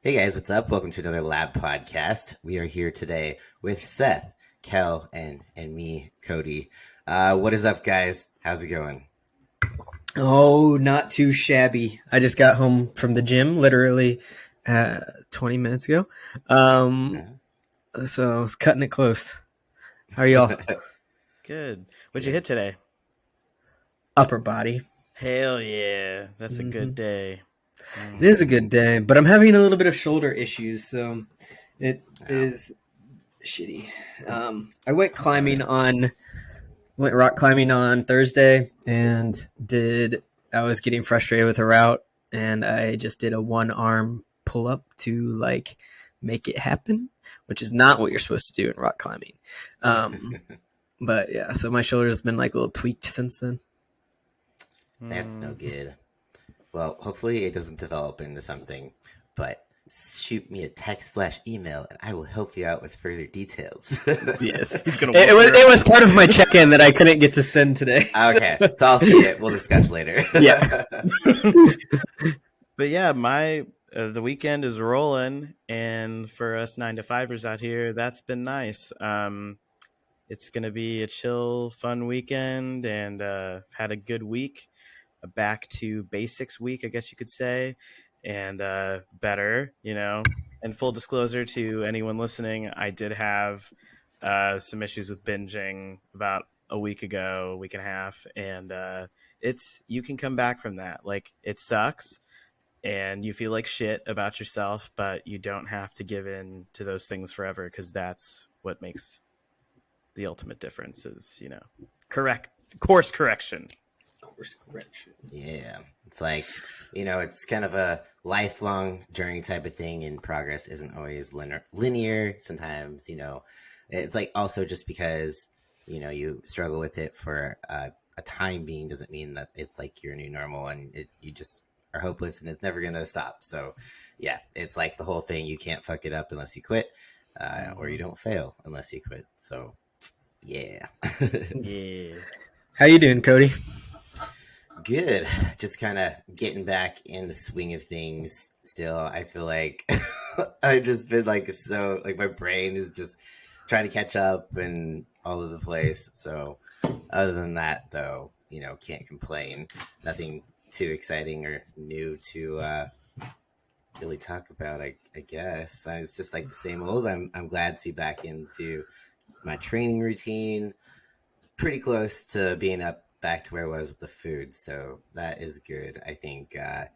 Hey guys, what's up? Welcome to another Lab podcast. We are here today with Seth, Kel, and me, Cody. What is up, guys? How's it going? Oh, not too shabby. I just got home from the gym literally 20 minutes ago. Yes. So I was cutting it close. How are y'all? Good. What'd you Good. hit today? Upper body. Hell yeah. That's a good day. It is a good day, but I'm having a little bit of shoulder issues, so it is shitty. I went rock climbing on Thursday and I was getting frustrated with a route, and I just did a one arm pull up to make it happen, which is not what you're supposed to do in rock climbing. But yeah, so my shoulder's been a little tweaked since then. That's no good. Well, hopefully it doesn't develop into something, but shoot me a text/email and I will help you out with further details. Yes. It was part of my check-in that I couldn't get to send today. Okay, so I'll see it. We'll discuss later. Yeah. But yeah, the weekend is rolling, and for us 9-to-5ers out here, that's been nice. It's going to be a chill, fun weekend, and had a good week. A back to basics week, I guess you could say, and better, And full disclosure to anyone listening, I did have some issues with binging about a week and a half, and you can come back from that. It sucks, and you feel like shit about yourself, but you don't have to give in to those things forever, because that's what makes the ultimate difference is, course correction. Course correction. Yeah. It's it's kind of a lifelong journey type of thing, and progress isn't always linear. Sometimes, it's also just because, you struggle with it for a time being doesn't mean that it's your new normal, and you just are hopeless and it's never going to stop. So yeah, it's the whole thing. You can't fuck it up unless you quit, or you don't fail unless you quit. So yeah. Yeah. How you doing, Cody? Good. Just kind of getting back in the swing of things still. I feel like I've just been my brain is just trying to catch up and all over the place. So other than that, though, can't complain. Nothing too exciting or new to really talk about, I guess. It's just the same old. I'm glad to be back into my training routine. Pretty close to being back to where I was with the food, so that is good. I think I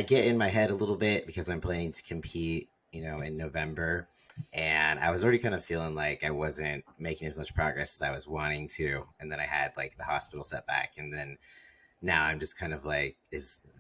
get in my head a little bit because I'm planning to compete, in November, and I was already kind of feeling like I wasn't making as much progress as I was wanting to, and then I had the hospital setback, and then now I'm just kind of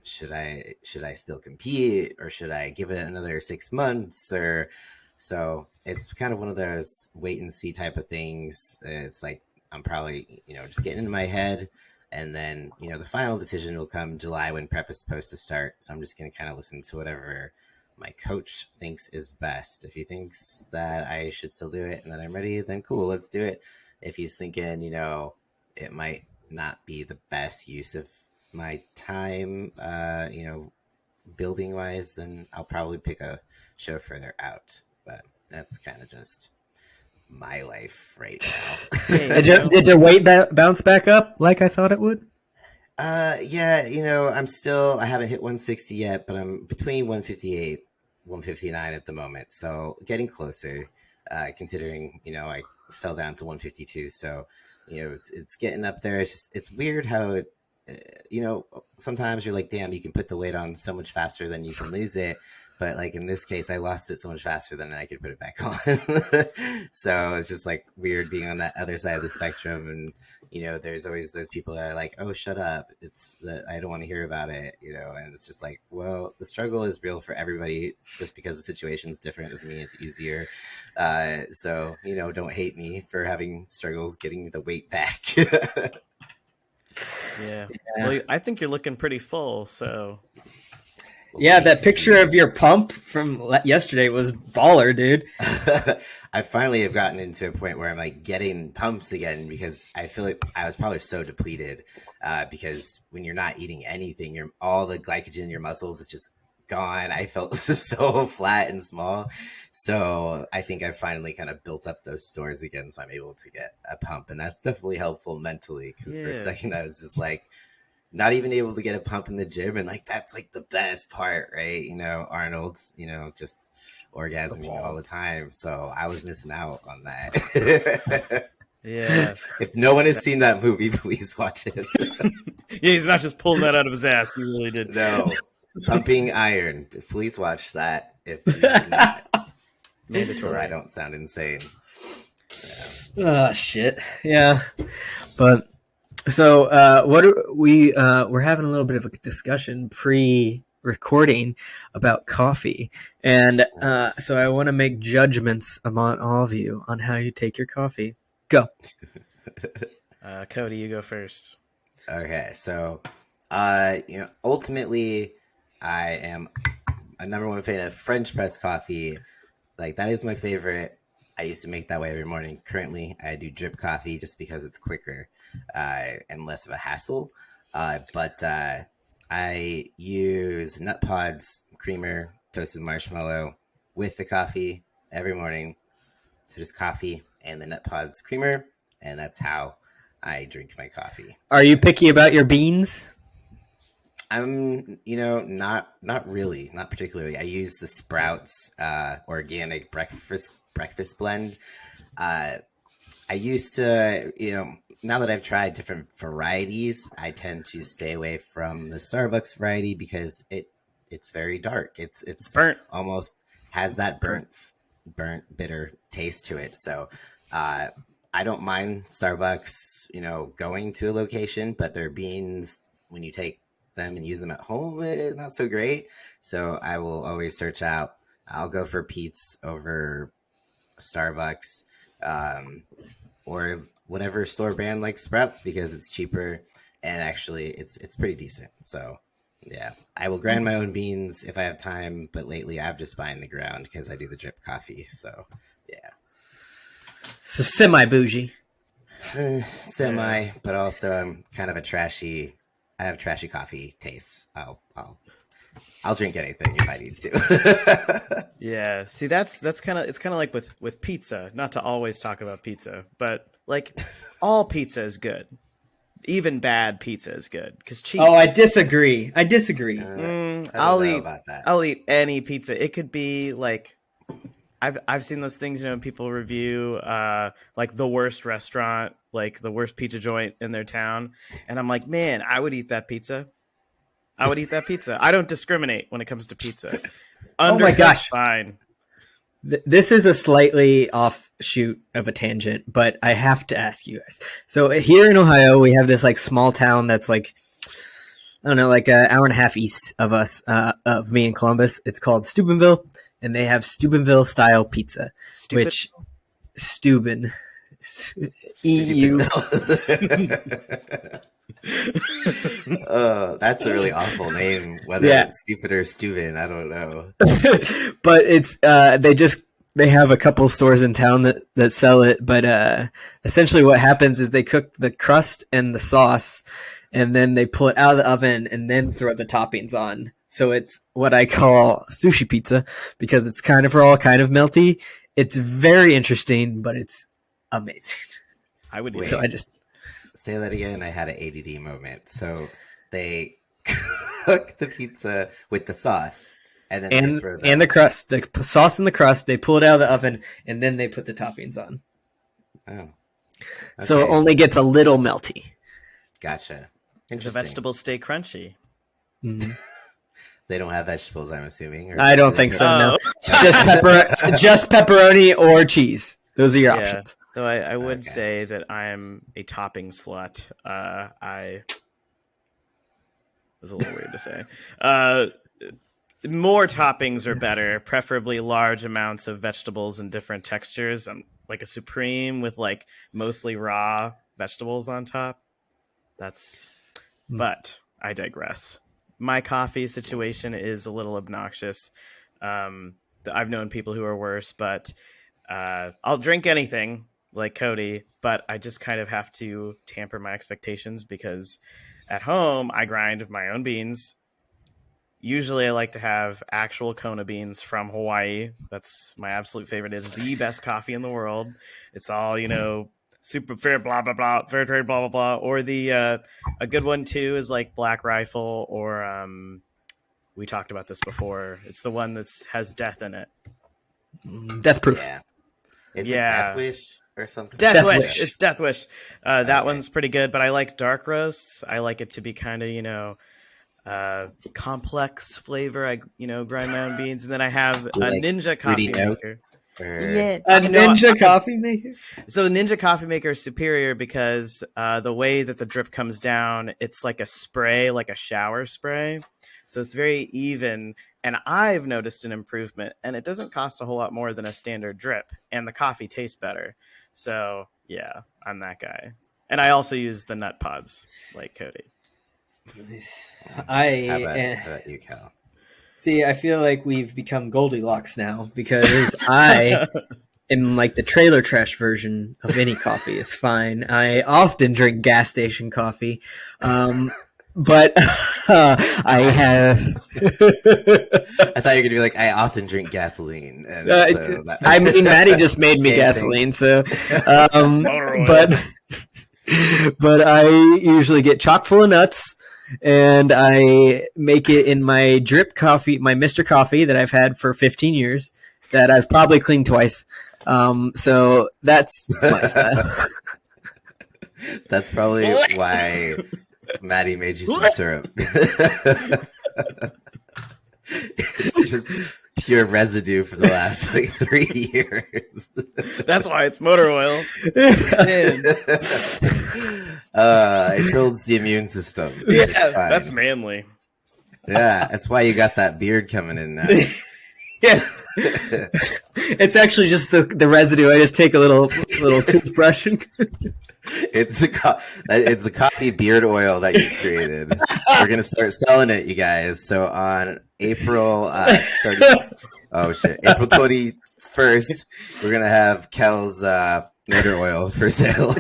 should I still compete, or should I give it another 6 months, or so it's kind of one of those wait and see type of things. It's I'm probably, just getting into my head, and then, the final decision will come July when prep is supposed to start. So I'm just going to kind of listen to whatever my coach thinks is best. If he thinks that I should still do it and that I'm ready, then cool, let's do it. If he's thinking, it might not be the best use of my time, building wise, then I'll probably pick a show further out. But that's kind of just my life right now. Did your weight bounce back up like I thought it would? Yeah, I haven't hit 160 yet, but I'm between 158, 159 at the moment. So getting closer, considering, I fell down to 152. So, it's getting up there. It's weird how sometimes you're damn, you can put the weight on so much faster than you can lose it. But in this case, I lost it so much faster than I could put it back on. So it's just weird being on that other side of the spectrum. And, there's always those people that are oh, shut up. It's that I don't want to hear about it, and it's just well, the struggle is real for everybody. Just because the situation's different doesn't mean it's easier. So, don't hate me for having struggles getting the weight back. Yeah. Well, I think you're looking pretty full, so... Yeah, that picture of your pump from yesterday was baller, dude. I finally have gotten into a point where I'm getting pumps again, because I feel like I was probably so depleted, because when you're not eating anything, all the glycogen in your muscles is just gone. I felt so flat and small. So I think I finally kind of built up those stores again. So I'm able to get a pump. And that's definitely helpful mentally. Because for a Yeah. second, I was just like, not even able to get a pump in the gym. And like, that's like the best part, right? You know, Arnold, you know, just orgasming all the time. So I was missing out on that. Yeah. If no one has seen that movie, please watch it. Yeah, he's not just pulling that out of his ass. He really did. No, Pumping Iron. Please watch that if you do not. Mandatory. So I don't sound insane. Oh shit. Yeah. But so what are we we're having a little bit of a discussion pre-recording about coffee. And so I want to make judgments among all of you on how you take your coffee. Go. Cody, you go first. Okay, so you know, ultimately I am a number one fan of French press coffee. Like, that is my favorite. I used to make that way every morning. Currently, I do drip coffee just because it's quicker and less of a hassle. But I use nut pods, creamer, toasted marshmallow with the coffee every morning. So just coffee and the nut pods creamer, and that's how I drink my coffee. Are you picky about your beans? I'm, you know, not really, not particularly. I use the Sprouts organic breakfast blend. I used to, you know, now that I've tried different varieties, I tend to stay away from the Starbucks variety because it's very dark. It's Burnt. almost has that burnt bitter taste to it. So I don't mind Starbucks, you know, going to a location, but their beans, when you take them and use them at home, not so great. So I will always search out. I'll go for Pete's over Starbucks, or whatever store brand like Sprouts because it's cheaper and actually it's pretty decent. So yeah, I will grind my own beans if I have time, but lately I've just buying the ground because I do the drip coffee. So yeah. So semi bougie. Semi, but also I'm kind of I have trashy coffee tastes. I'll drink anything if I need to. Yeah. See, that's kind of, it's kind of like with pizza. Not to always talk about pizza, but like all pizza is good. Even bad pizza is good because cheese. Oh, I disagree. I disagree. I'll eat about that. I'll eat any pizza. It could be like I've seen those things, you know, people review like the worst restaurant, like the worst pizza joint in their town, and I'm like, man, I would eat that pizza. I would eat that pizza. I don't discriminate when it comes to pizza. Oh my gosh. Fine. This is a slightly offshoot of a tangent, but I have to ask you guys. So here in Ohio, we have this like small town that's like, I don't know, like an hour and a half east of us, of me in Columbus. It's called Steubenville, and they have Steubenville style pizza, which Steuben, EU. Oh, that's a really awful name. Whether it's stupid or Steuben, I don't know. But it's they have a couple stores in town that sell it. But essentially, what happens is they cook the crust and the sauce, and then they pull it out of the oven and then throw the toppings on. So it's what I call sushi pizza because it's kind of raw, kind of melty. It's very interesting, but it's amazing. I would. Wait, so I just say that again. I had an ADD moment. So they cook the pizza with the sauce, and then they throw and the crust, the sauce and the crust. They pull it out of the oven, and then they put the toppings on. Oh, okay. So it only gets a little melty. Gotcha. The vegetables stay crunchy. Mm-hmm. They don't have vegetables, I'm assuming. Or I don't think so. No, just pepperoni or cheese. Those are your options. Though I would say that I am a topping slut. Was a little weird to say. More toppings are better, preferably large amounts of vegetables and different textures. I'm like a supreme with like mostly raw vegetables on top. But I digress. My coffee situation is a little obnoxious. I've known people who are worse, but I'll drink anything like Cody, but I just kind of have to tamper my expectations because at home I grind my own beans, Usually I like to have actual Kona beans from Hawaii. That's my absolute favorite. It's the best coffee in the world. It's all, super fair, blah, blah, blah, fair trade, blah, blah, blah. Or a good one too is like Black Rifle, or we talked about this before. It's the one that has death in it. Death Proof. Yeah. Is it Death Wish or something? Death Death Wish. Wish. It's Death Wish. That Okay. one's pretty good, but I like dark roasts. I like it to be kind of, complex flavor. I grind my own beans, and then I have a Like Ninja fruity coffee notes? maker. Or... Yeah, A Ninja coffee maker? So Ninja coffee maker is superior because the way that the drip comes down, it's like a spray, like a shower spray. So it's very even, and I've noticed an improvement, and it doesn't cost a whole lot more than a standard drip, and the coffee tastes better. So yeah, I'm that guy. And I also use the nut pods like Cody. Nice. How about you, Cal? See, I feel like we've become Goldilocks now because I am like the trailer trash version of any coffee. It's fine. I often drink gas station coffee, but I have. I thought you were gonna be like, I often drink gasoline. And so I mean, Maddie just made me Same gasoline, so. Motor oil. But I usually get chock full of nuts. And I make it in my drip coffee, my Mr. Coffee that I've had for 15 years, that I've probably cleaned twice. So that's my style. That's probably why Maddie made you some syrup. It's just pure residue for the last 3 years. That's why it's motor oil. It builds the immune system. Yeah, that's manly. Yeah, that's why you got that beard coming in now. Yeah. It's actually just the residue. I just take a little toothbrush and It's the coffee beard oil that you created. We're gonna start selling it, you guys. So on April 30th, April 21st, we're gonna have Kel's motor oil for sale.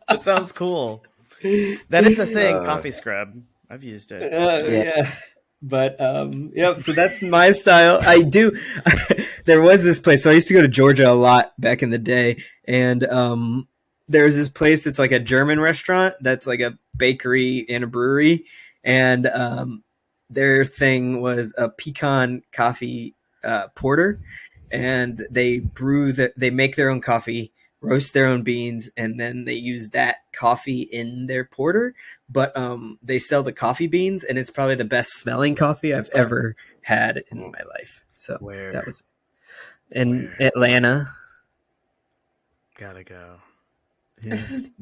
That sounds cool. That is a thing. Coffee scrub. I've used it. Yeah. But yep. So that's my style. I do. There was this place. So I used to go to Georgia a lot back in the day, and there's this place that's like a German restaurant that's like a bakery and a brewery, and their thing was a pecan coffee porter, and they make their own coffee, roast their own beans, and then they use that coffee in their porter. But they sell the coffee beans, and it's probably the best smelling coffee I've ever had in my life. So that was in Atlanta. Gotta go. Yeah.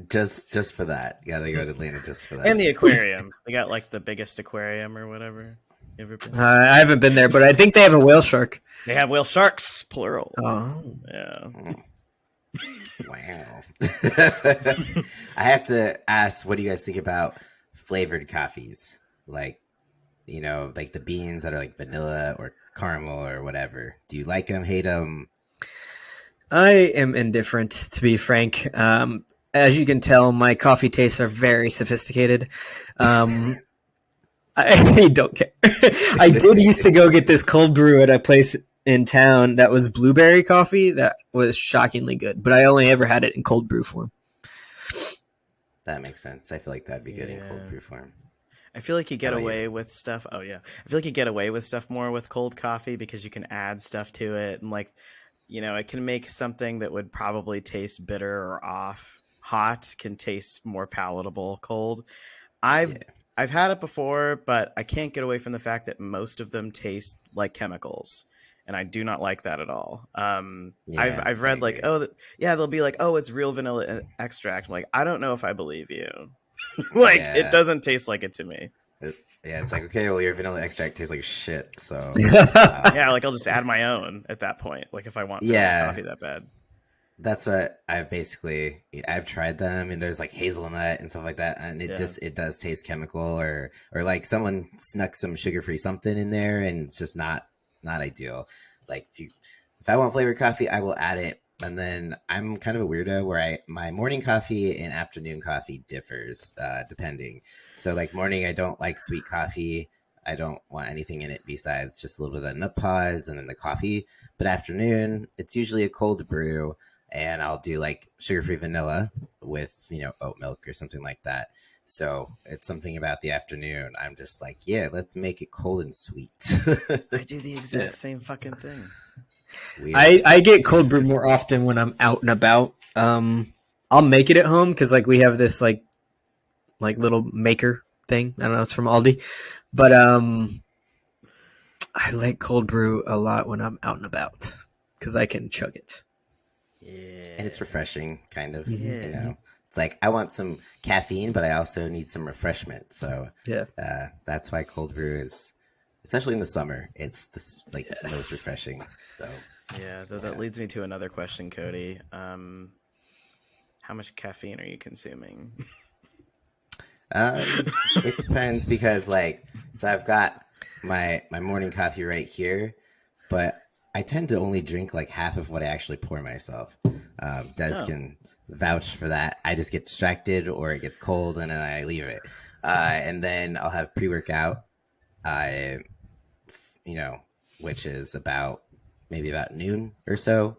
just for that, gotta go to Atlanta just for that. And the aquarium. They got like the biggest aquarium or whatever. You ever been? I haven't been there, but I think they have a whale shark. They have whale sharks, plural. Oh. Yeah. Wow. I have to ask, what do you guys think about flavored coffees? Like, like the beans that are like vanilla or caramel or whatever. Do you like them, hate them? I am indifferent, to be frank. As you can tell, my coffee tastes are very sophisticated. I don't care. I did used to go get this cold brew at a place in town that was blueberry coffee that was shockingly good, but I only ever had it in cold brew form. That makes sense. I feel like that'd be good in cold brew form. I feel like you get away with stuff. Oh yeah, I feel like you get away with stuff more with cold coffee because you can add stuff to it, and like, it can make something that would probably taste bitter or off hot can taste more palatable cold. I've had it before, but I can't get away from the fact that most of them taste like chemicals, and I do not like that at all. I've read like, they'll be like, oh, it's real vanilla extract. I'm like, I don't know if I believe you. It doesn't taste like it to me. It's like, okay, well, your vanilla extract tastes like shit, so like I'll just add my own at that point. Like if I want coffee that bad. That's what I've tried them, and there's like hazelnut and stuff like that, and it does taste chemical, or like someone snuck some sugar-free something in there, and it's just not ideal. Like if I want flavored coffee, I will add it. And then I'm kind of a weirdo where my morning coffee and afternoon coffee differs depending. So like morning, I don't like sweet coffee. I don't want anything in it besides just a little bit of nut pods and then the coffee. But afternoon, it's usually a cold brew, and I'll do like sugar-free vanilla with, oat milk or something like that. So it's something about the afternoon. I'm just like, yeah, let's make it cold and sweet. I do the exact same fucking thing. I get cold brew more often when I'm out and about. I'll make it at home because like we have this like little maker thing. I don't know, it's from Aldi, but I like cold brew a lot when I'm out and about because I can chug it. Yeah, and it's refreshing, kind of. Yeah. It's like I want some caffeine, but I also need some refreshment. So Yeah. that's why cold brew is, especially in the summer, it's this like Yes. most refreshing. So Yeah, that leads me to another question, Cody. How much caffeine are you consuming? it depends because so I've got my morning coffee right here, but I tend to only drink like half of what I actually pour myself. Des can vouch for that. I just get distracted or it gets cold and then I leave it. And then I'll have pre-workout, which is maybe about noon or so.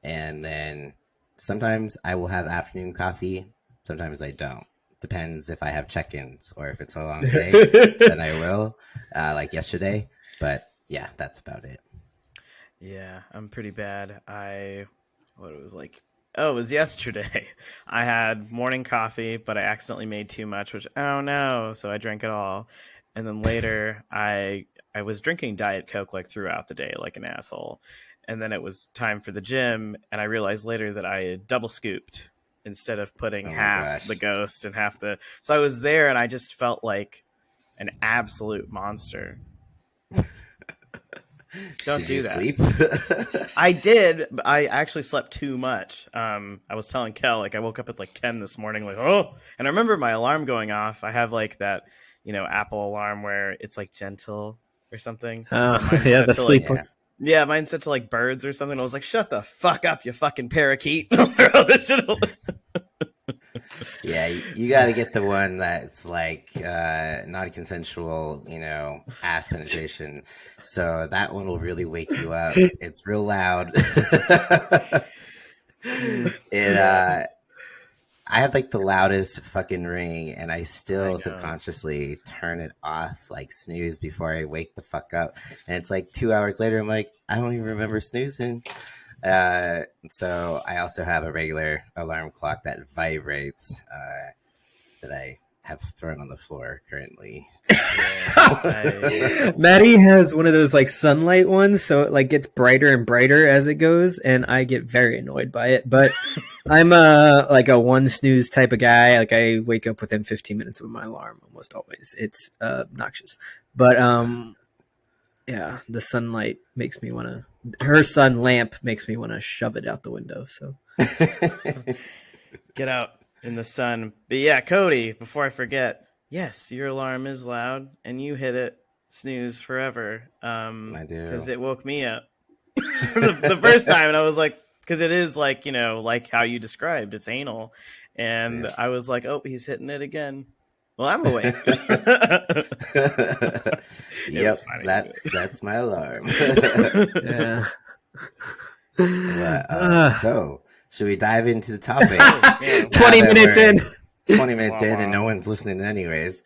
And then sometimes I will have afternoon coffee. Sometimes I don't. Depends if I have check-ins or if it's a long day, then I will, like yesterday. But yeah, that's about it. Yeah, I'm pretty bad. It was yesterday. I had morning coffee, but I accidentally made too much, which, oh no, so I drank it all. And then later, I was drinking Diet Coke like throughout the day, like an asshole. And then it was time for the gym, and I realized later that I had double scooped instead of putting half the Ghost and half the... So I was there, and I just felt like an absolute monster. Don't do that. Sleep? I did. But I actually slept too much. I was telling Kel, like I woke up at like 10 this morning, like, oh, and I remember my alarm going off. I have like that, Apple alarm where it's like gentle or something. Oh, yeah, the sleep one. Yeah, mine's set to like birds or something. I was like, shut the fuck up, you fucking parakeet. Yeah, you got to get the one that's like non-consensual, ass penetration. So that one will really wake you up. It's real loud. I have like the loudest fucking ring, and I still subconsciously turn it off, like snooze before I wake the fuck up. And it's like 2 hours later, I'm like, I don't even remember snoozing. So I also have a regular alarm clock that vibrates that I have thrown on the floor currently. Maddie has one of those like sunlight ones, so it like gets brighter and brighter as it goes, and I get very annoyed by it. But I'm like a one snooze type of guy. Like I wake up within 15 minutes of my alarm almost always. It's obnoxious, but yeah, the sunlight makes me want to. Her sun lamp makes me want to shove it out the window. So get out in the sun. But yeah, Cody, before I forget, yes, your alarm is loud, and you hit it snooze forever. I do, because it woke me up the first time, and I was like, because it is like like how you described, it's anal, and I was like, oh, he's hitting it again. Well, I'm awake. Yep, that's my alarm. Yeah. So, should we dive into the topic? 20 minutes in. 20 minutes in, and no one's listening anyways.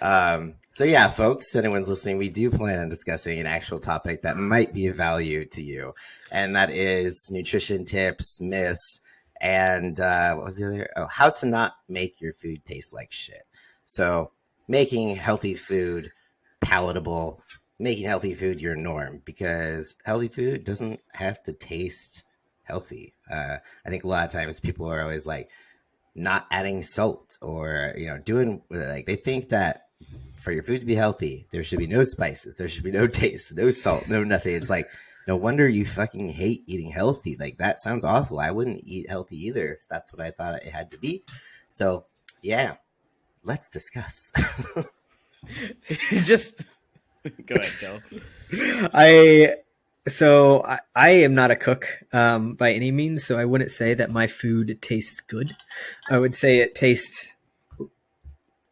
So yeah, folks, anyone's listening, we do plan on discussing an actual topic that might be of value to you, and that is nutrition tips, myths, and what was the other? Oh, how to not make your food taste like shit. So making healthy food palatable, making healthy food your norm, because healthy food doesn't have to taste healthy. I think a lot of times people are always like not adding salt or, doing like, they think that for your food to be healthy, there should be no spices, there should be no taste, no salt, no nothing. It's like, no wonder you fucking hate eating healthy. Like that sounds awful. I wouldn't eat healthy either if that's what I thought it had to be. So yeah. Let's discuss. Just go ahead, Kel. I am not a cook by any means, so I wouldn't say that my food tastes good. I would say it tastes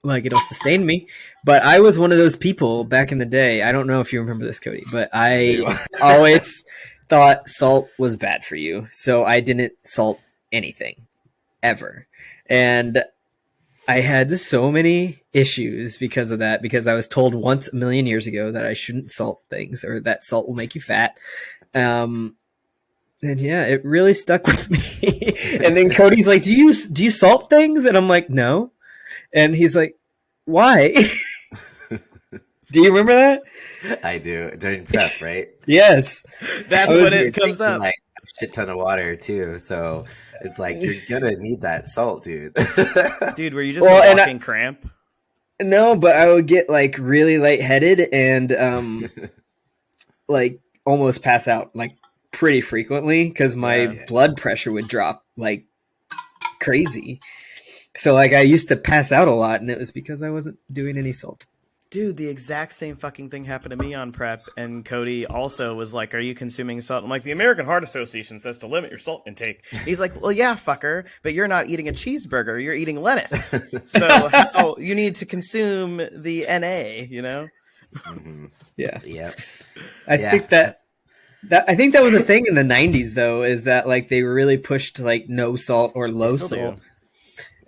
like it'll sustain me. But I was one of those people back in the day. I don't know if you remember this, Cody, but I always thought salt was bad for you. So I didn't salt anything ever. And I had so many issues because of that, because I was told once a million years ago that I shouldn't salt things or that salt will make you fat. And yeah, it really stuck with me. And then Cody's like, do you salt things? And I'm like, no. And he's like, why? Do you remember that? I do during prep, right? Yes. That's when it comes up. Like a shit ton of water too, so it's like you're gonna need that salt, dude. Dude, were you just a walking cramp? No, but I would get like really lightheaded and like almost pass out like pretty frequently because my blood pressure would drop like crazy. So like I used to pass out a lot, and it was because I wasn't doing any salt. Dude, the exact same fucking thing happened to me on prep, and Cody also was like, are you consuming salt? I'm like, the American Heart Association says to limit your salt intake. He's like, well, yeah, fucker, but you're not eating a cheeseburger, you're eating lettuce. So you need to consume the NA, you know? Mm-hmm. Yeah. Yep. I think that was a thing in the 90s, though, is that like they really pushed like no salt or low salt. Do.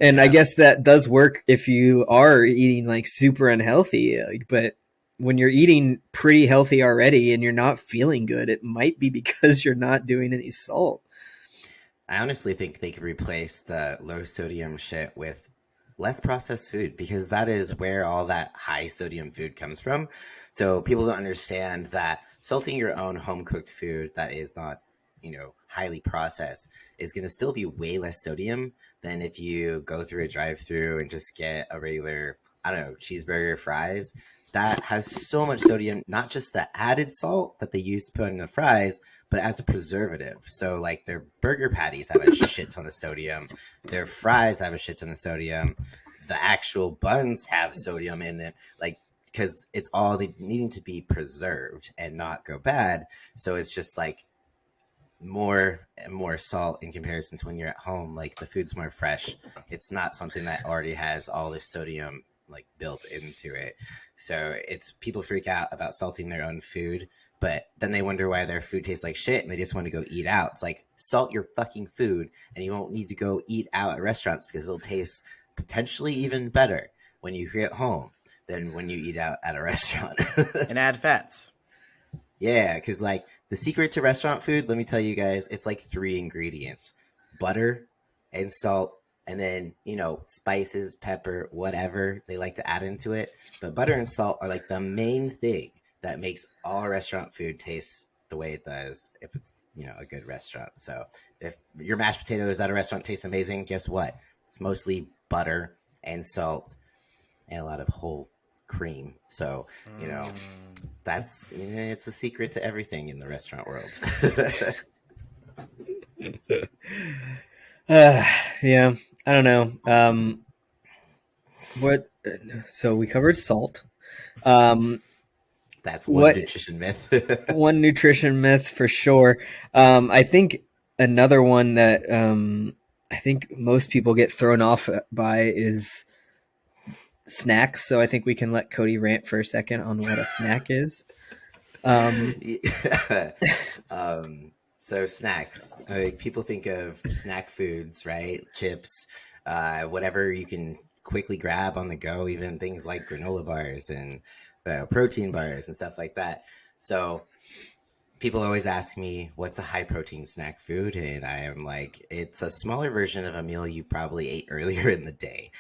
And I guess that does work if you are eating like super unhealthy. But when you're eating pretty healthy already and you're not feeling good, it might be because you're not doing any salt. I honestly think they could replace the low sodium shit with less processed food, because that is where all that high sodium food comes from. So people don't understand that salting your own home cooked food that is not, highly processed is going to still be way less sodium than if you go through a drive-through and just get a regular, cheeseburger, fries. That has so much sodium, not just the added salt that they use to put in the fries, but as a preservative. So like their burger patties have a shit ton of sodium. Their fries have a shit ton of sodium. The actual buns have sodium in them, because it's all needing to be preserved and not go bad. So it's just like more and more salt in comparison to when you're at home. Like the food's more fresh. It's not something that already has all this sodium like built into it. So it's people freak out about salting their own food, but then they wonder why their food tastes like shit and they just want to go eat out. It's like, salt your fucking food and you won't need to go eat out at restaurants, because it'll taste potentially even better when you get home than when you eat out at a restaurant. And add fats. Yeah, because like the secret to restaurant food, let me tell you guys, it's like 3 ingredients: butter and salt, and then, spices, pepper, whatever they like to add into it. But butter and salt are like the main thing that makes all restaurant food taste the way it does if it's, a good restaurant. So if your mashed potatoes at a restaurant taste amazing, guess what? It's mostly butter and salt and a lot of whole cream. So, that's, it's the secret to everything in the restaurant world. Yeah, I don't know. So we covered salt. That's one nutrition myth. One nutrition myth for sure. I think another one that I think most people get thrown off by is snacks. So I think we can let Cody rant for a second on what a snack is. So snacks, people think of snack foods, right? Chips, whatever you can quickly grab on the go, even things like granola bars and protein bars and stuff like that. So people always ask me, what's a high protein snack food? And I am like, it's a smaller version of a meal you probably ate earlier in the day.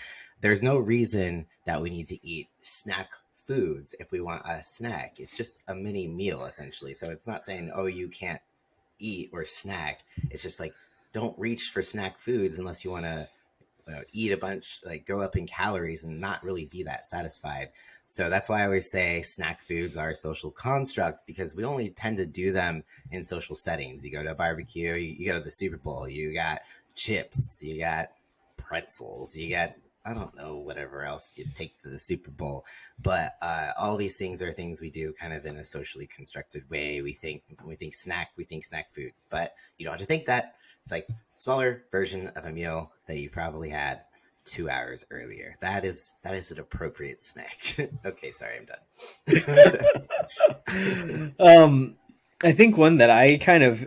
There's no reason that we need to eat snack foods if we want a snack. It's just a mini meal, essentially. So it's not saying, oh, you can't eat or snack. It's just like, don't reach for snack foods unless you want to eat a bunch, like go up in calories and not really be that satisfied. So that's why I always say snack foods are a social construct, because we only tend to do them in social settings. You go to a barbecue, you go to the Super Bowl, you got chips, you got pretzels, you got, I don't know, whatever else you take to the Super Bowl. But all these things are things we do kind of in a socially constructed way. We think snack food, but you don't have to think that. It's like a smaller version of a meal that you probably had 2 hours earlier. That is an appropriate snack. Okay, sorry, I'm done. I think one that I kind of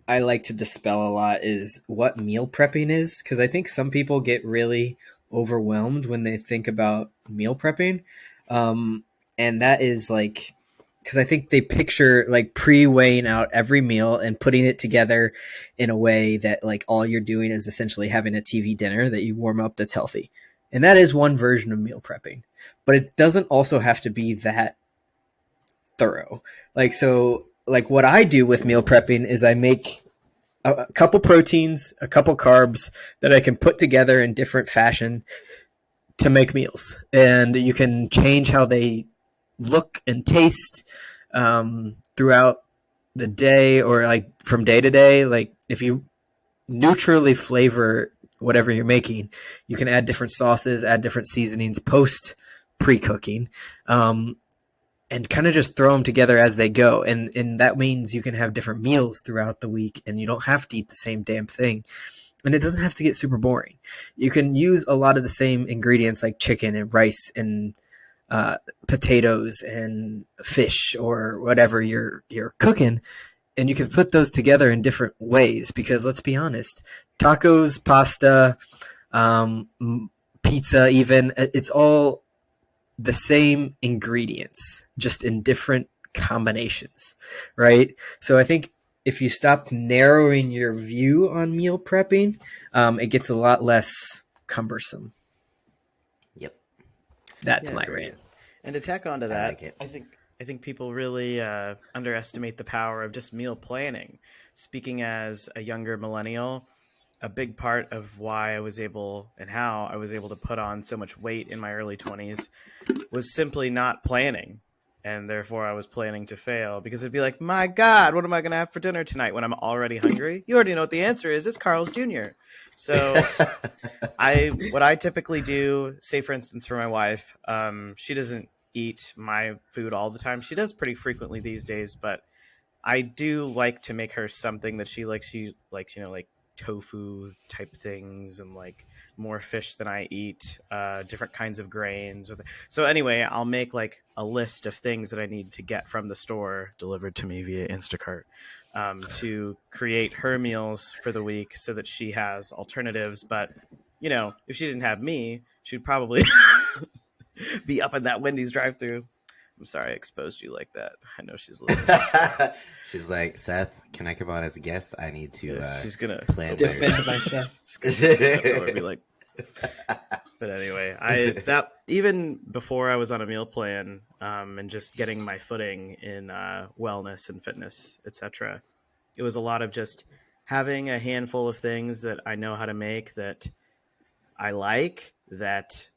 I like to dispel a lot is what meal prepping is, because I think some people get really overwhelmed when they think about meal prepping. And that is like, because I think they picture like pre-weighing out every meal and putting it together in a way that like all you're doing is essentially having a TV dinner that you warm up that's healthy. And that is one version of meal prepping, but it doesn't also have to be that thorough. Like, so like what I do with meal prepping is I make a couple proteins, a couple carbs that I can put together in different fashion to make meals. And you can change how they look and taste throughout the day, or like from day to day. Like if you neutrally flavor whatever you're making, you can add different sauces, add different seasonings post pre-cooking, and kind of just throw them together as they go. And that means you can have different meals throughout the week, and you don't have to eat the same damn thing. And it doesn't have to get super boring. You can use a lot of the same ingredients like chicken and rice and potatoes and fish or whatever you're cooking, and you can put those together in different ways, because let's be honest, tacos, pasta, pizza, even, it's all the same ingredients, just in different combinations, right? So I think if you stop narrowing your view on meal prepping, it gets a lot less cumbersome. Yep. That's my rant. And to tack onto that, like I think people really underestimate the power of just meal planning. Speaking as a younger millennial, a big part of why I was able and how I was able to put on so much weight in my early 20s was simply not planning. And therefore I was planning to fail, because it'd be like, my God, what am I going to have for dinner tonight when I'm already hungry? You already know what the answer is. It's Carl's Jr. So what I typically do, say for instance, for my wife, she doesn't eat my food all the time. She does pretty frequently these days, but I do like to make her something that she likes. She likes, like tofu type things, and like more fish than I eat, different kinds of grains. So anyway, I'll make like a list of things that I need to get from the store delivered to me via Instacart, to create her meals for the week so that she has alternatives. But, if she didn't have me, she'd probably be up in that Wendy's drive-thru. I'm sorry I exposed you like that. I know she's listening. She's like, Seth, can I come on as a guest? I need to she's gonna plan defend myself. Be like, but anyway, that even before I was on a meal plan, and just getting my footing in wellness and fitness, etc., it was a lot of just having a handful of things that I know how to make, that I like, that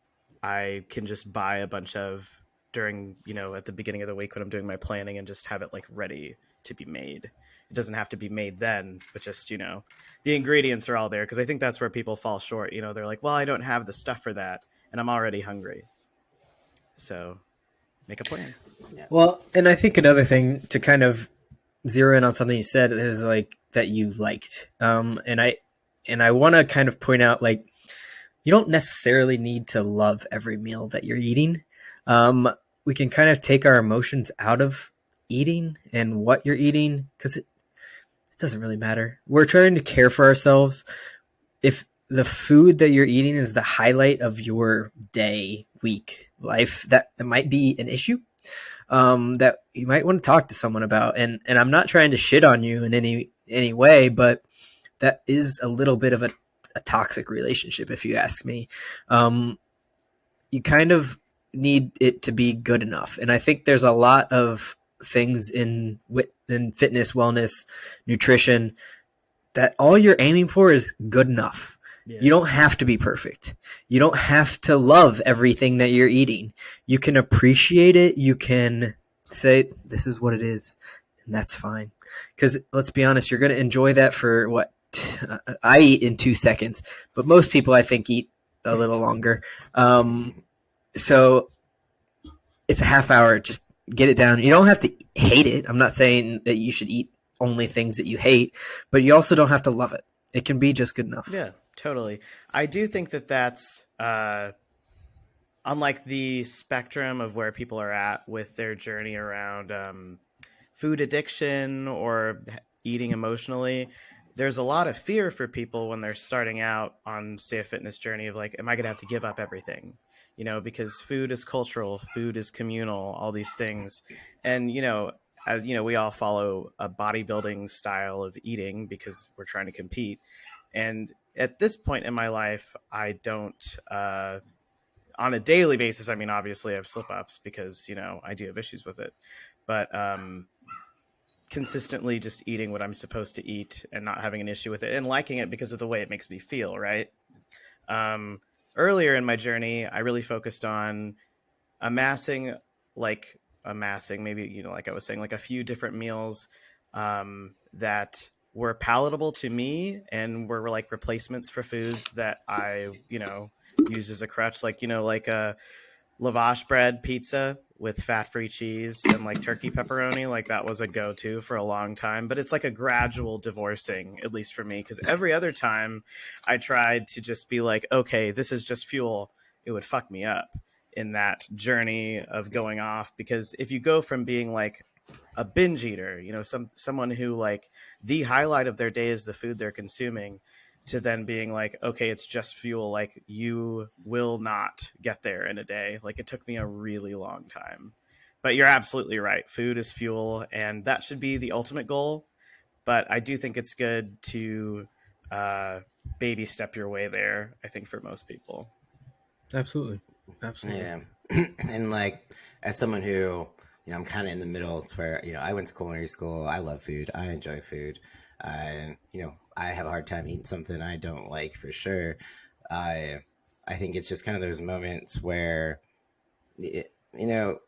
I can just buy a bunch of during, at the beginning of the week when I'm doing my planning, and just have it like ready to be made. It doesn't have to be made then, but just, the ingredients are all there. Cause I think that's where people fall short. They're like, well, I don't have the stuff for that, and I'm already hungry. So make a plan. Yeah. Well, and I think another thing to kind of zero in on something you said is like that you liked. And I want to kind of point out, like, you don't necessarily need to love every meal that you're eating. We can kind of take our emotions out of eating and what you're eating, because it doesn't really matter. We're trying to care for ourselves. If the food that you're eating is the highlight of your day, week, life, that might be an issue that you might want to talk to someone about. And I'm not trying to shit on you in any way, but that is a little bit of a toxic relationship, if you ask me. You kind of need it to be good enough. And I think there's a lot of things in fitness, wellness, nutrition, that all you're aiming for is good enough. Yeah. You don't have to be perfect. You don't have to love everything that you're eating. You can appreciate it. You can say, this is what it is, and that's fine. Because let's be honest, you're going to enjoy that for what? I eat in 2 seconds, but most people, I think, eat a little longer. So it's a half hour. Just get it down. You don't have to hate it. I'm not saying that you should eat only things that you hate, but you also don't have to love it. It can be just good enough. Yeah. Totally. I do think that that's on like the spectrum of where people are at with their journey around food addiction or eating emotionally. There's a lot of fear for people when they're starting out on, say, a fitness journey of like, am I going to have to give up everything? You know, because food is cultural, food is communal, all these things. And, you know, as you know, we all follow a bodybuilding style of eating because we're trying to compete. And at this point in my life, I don't, on a daily basis, I mean, obviously I have slip ups because, you know, I do have issues with it. But consistently just eating what I'm supposed to eat and not having an issue with it and liking it because of the way it makes me feel, right? Um, Earlier in my journey, I really focused on amassing, maybe, you know, like I was saying, like a few different meals that were palatable to me and were like replacements for foods that I, you know, used as a crutch, like, you know, like a lavash bread pizza with fat-free cheese and like turkey pepperoni. Like that was a go-to for a long time, but it's like a gradual divorcing, at least for me, because every other time I tried to just be like, okay, this is just fuel, it would fuck me up in that journey of going off. Because if you go from being like a binge eater, you know, someone who like the highlight of their day is the food they're consuming, to then being like, okay, it's just fuel, like you will not get there in a day. Like it took me a really long time. But you're absolutely right. Food is fuel, and that should be the ultimate goal. But I do think it's good to baby step your way there, I think, for most people. Absolutely. Absolutely. Yeah. And like, as someone who, you know, I'm kind of in the middle. It's where, you know, I went to culinary school. I love food. I enjoy food. You know, I have a hard time eating something I don't like, for sure. I think it's just kind of those moments where, you know,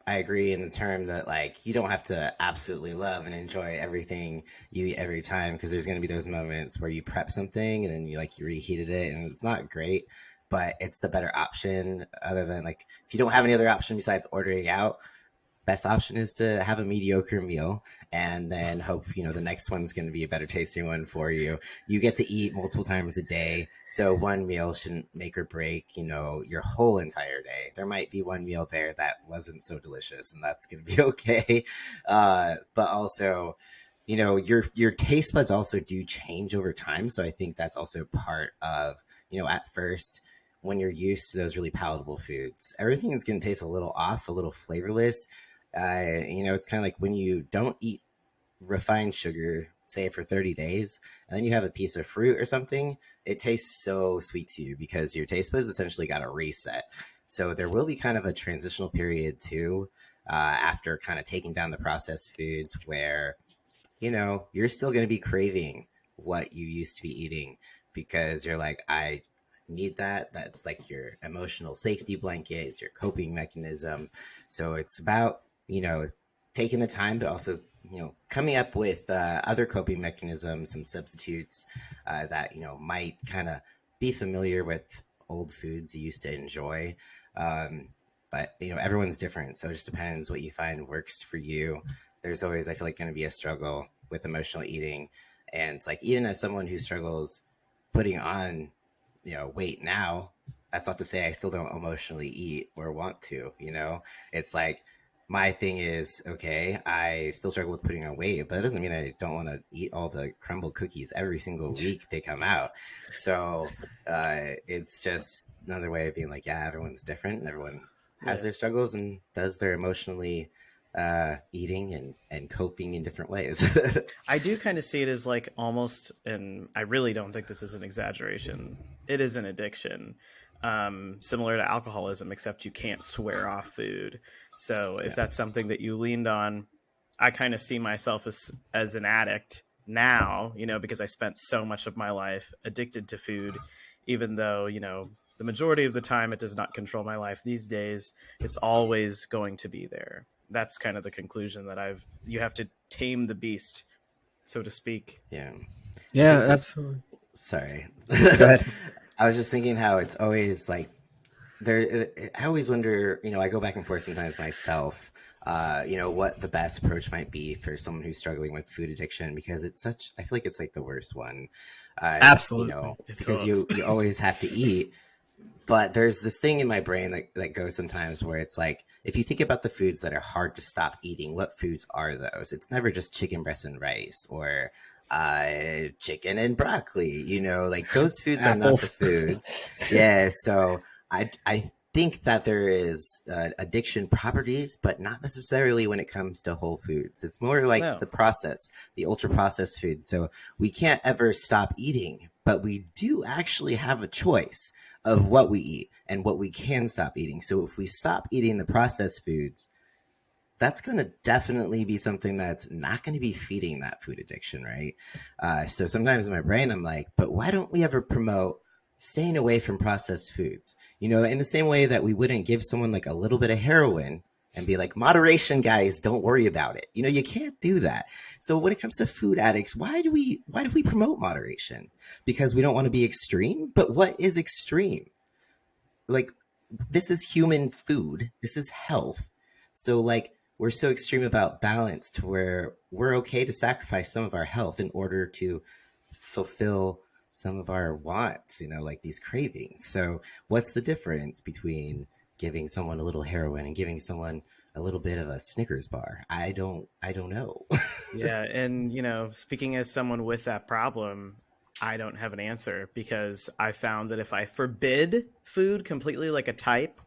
I agree in the term that like you don't have to absolutely love and enjoy everything you eat every time, because there's going to be those moments where you prep something and then you reheated it and it's not great, but it's the better option. Other than like, if you don't have any other option besides ordering out, best option is to have a mediocre meal and then hope, you know, the next one's going to be a better tasting one for you. You get to eat multiple times a day, so one meal shouldn't make or break, you know, your whole entire day. There might be one meal there that wasn't so delicious, and that's going to be okay. But also, you know, your taste buds also do change over time, so I think that's also part of, you know, at first, when you're used to those really palatable foods, everything is going to taste a little off, a little flavorless. You know, it's kind of like when you don't eat refined sugar, say for 30 days, and then you have a piece of fruit or something, it tastes so sweet to you because your taste buds essentially got a reset. So there will be kind of a transitional period too, after kind of taking down the processed foods, where, you know, you're still going to be craving what you used to be eating because you're like, I need that. That's like your emotional safety blanket, it's your coping mechanism. So it's about, you know, taking the time to also, you know, coming up with other coping mechanisms, some substitutes that, you know, might kind of be familiar with old foods you used to enjoy. But, you know, everyone's different. So it just depends what you find works for you. There's always, I feel like, going to be a struggle with emotional eating. And it's like, even as someone who struggles putting on, you know, weight now, that's not to say I still don't emotionally eat or want to, you know. It's like, my thing is, okay, I still struggle with putting on weight, but that doesn't mean I don't want to eat all the crumbled cookies every single week they come out. So it's just another way of being like, yeah, everyone's different and everyone has their struggles and does their emotionally eating and coping in different ways. I do kind of see it as like almost, and I really don't think this is an exaggeration, it is an addiction, similar to alcoholism, except you can't swear off food. So if that's something that you leaned on, I kind of see myself as an addict now, you know, because I spent so much of my life addicted to food, even though, you know, the majority of the time it does not control my life these days. It's always going to be there. That's kind of the conclusion that you have to tame the beast, so to speak. Yeah. Absolutely. Sorry. Go ahead. I was just thinking how it's always like, I always wonder, you know, I go back and forth sometimes myself, you know, what the best approach might be for someone who's struggling with food addiction, because it's I feel like it's like the worst one. You Absolutely. know, It because sucks. you always have to eat. But there's this thing in my brain that goes sometimes where it's like, if you think about the foods that are hard to stop eating, what foods are those? It's never just chicken breast and rice or chicken and broccoli. You know, like those foods are not the Apples. foods. Yeah. So I think that there is addiction properties, but not necessarily when it comes to whole foods. It's more like No. the process, the ultra processed foods. So we can't ever stop eating, but we do actually have a choice of what we eat and what we can stop eating. So if we stop eating the processed foods, that's going to definitely be something that's not going to be feeding that food addiction, right? So sometimes in my brain, I'm like, but why don't we ever promote staying away from processed foods? You know, in the same way that we wouldn't give someone like a little bit of heroin and be like, moderation, guys, don't worry about it. You know, you can't do that. So when it comes to food addicts, why do we promote moderation? Because we don't want to be extreme. But what is extreme? Like, this is human food. This is health. So like, we're so extreme about balance to where we're okay to sacrifice some of our health in order to fulfill some of our wants, you know, like these cravings. So what's the difference between giving someone a little heroin and giving someone a little bit of a Snickers bar? I don't know. Yeah, and speaking as someone with that problem, I don't have an answer because I found that if I forbid food completely like a type,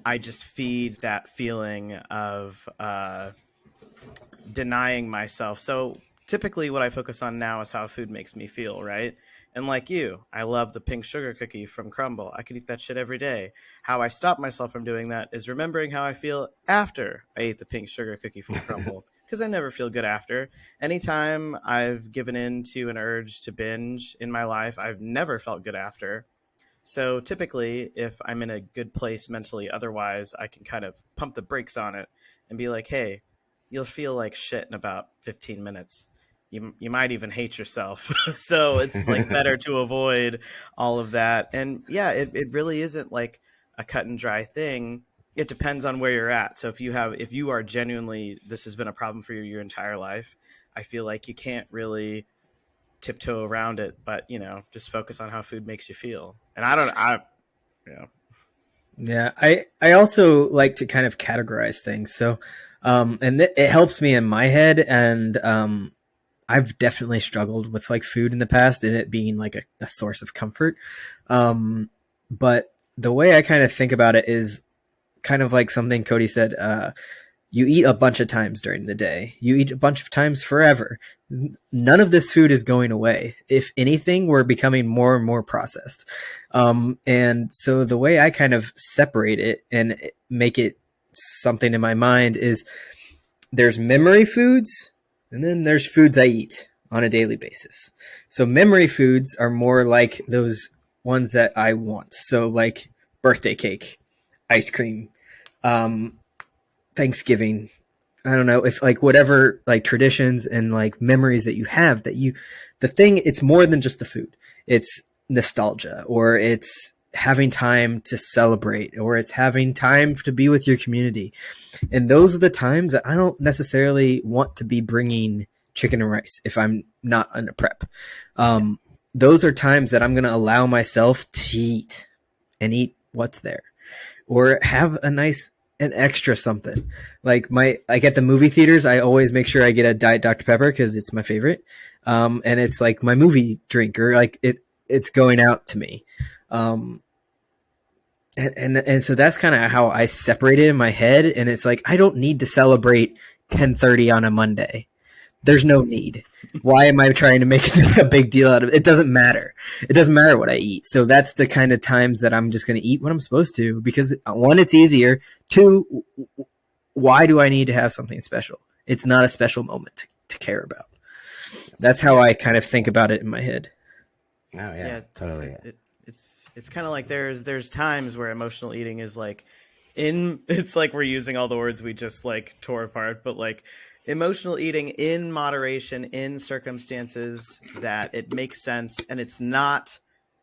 I just feed that feeling of denying myself. So typically what I focus on now is how food makes me feel, right? And like you, I love the pink sugar cookie from Crumble. I could eat that shit every day. How I stop myself from doing that is remembering how I feel after I ate the pink sugar cookie from Crumble. Because I never feel good after. Anytime I've given in to an urge to binge in my life, I've never felt good after. So typically, if I'm in a good place mentally, otherwise, I can kind of pump the brakes on it and be like, hey, you'll feel like shit in about 15 minutes. You might even hate yourself. So it's like better to avoid all of that. And yeah, it really isn't like a cut and dry thing. It depends on where you're at. So if you are genuinely, this has been a problem for you your entire life, I feel like you can't really tiptoe around it, but just focus on how food makes you feel. And you know, Yeah, I also like to kind of categorize things. So, it helps me in my head, and I've definitely struggled with like food in the past and it being like a source of comfort. But the way I kind of think about it is kind of like something Cody said. You eat a bunch of times during the day. You eat a bunch of times forever. None of this food is going away. If anything, we're becoming more and more processed. And so the way I kind of separate it and make it something in my mind is there's memory foods and then there's foods I eat on a daily basis. So memory foods are more like those ones that I want. So like birthday cake, ice cream, Thanksgiving. I don't know if like whatever like traditions and like memories that you have the thing, it's more than just the food. It's nostalgia, or it's having time to celebrate, or it's having time to be with your community. And those are the times that I don't necessarily want to be bringing chicken and rice if I'm not under prep. Those are times that I'm going to allow myself to eat and eat what's there, or have an extra something. Like at the movie theaters, I always make sure I get a Diet Dr. Pepper because it's my favorite. And it's like my movie drink, or like it's going out to me. And so that's kind of how I separate it in my head. And it's like, I don't need to celebrate 10:30 on a Monday. There's no need. Why am I trying to make a big deal out of it? It doesn't matter. It doesn't matter what I eat. So that's the kind of times that I'm just going to eat what I'm supposed to, because one, it's easier. Two, why do I need to have something special? It's not a special moment to care about. That's how I kind of think about it in my head. Oh yeah, totally. It's kind of like there's times where emotional eating is like it's like we're using all the words we just like tore apart, but like emotional eating in moderation, in circumstances that it makes sense, and it's not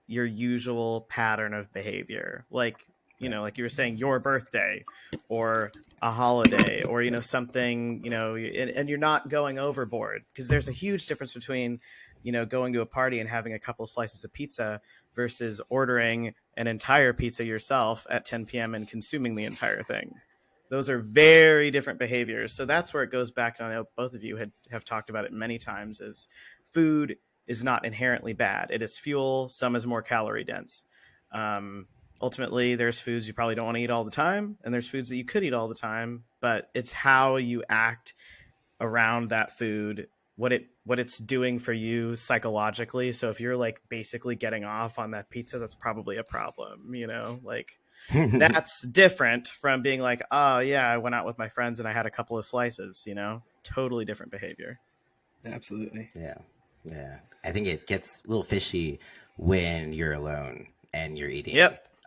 your usual pattern of behavior. Like, like you were saying, your birthday or a holiday, or, something, and you're not going overboard, because there's a huge difference between going to a party and having a couple slices of pizza versus ordering an entire pizza yourself at 10 p.m. and consuming the entire thing. Those are very different behaviors. So that's where it goes back to, I know both of you have talked about it many times, is food is not inherently bad. It is fuel. Some is more calorie dense. Ultimately, there's foods you probably don't want to eat all the time, and there's foods that you could eat all the time, but it's how you act around that food, what it's doing for you psychologically. So if you're like basically getting off on that pizza, that's probably a problem, like that's different from being like, oh yeah, I went out with my friends and I had a couple of slices, totally different behavior. Absolutely. Yeah. I think it gets a little fishy when you're alone and you're eating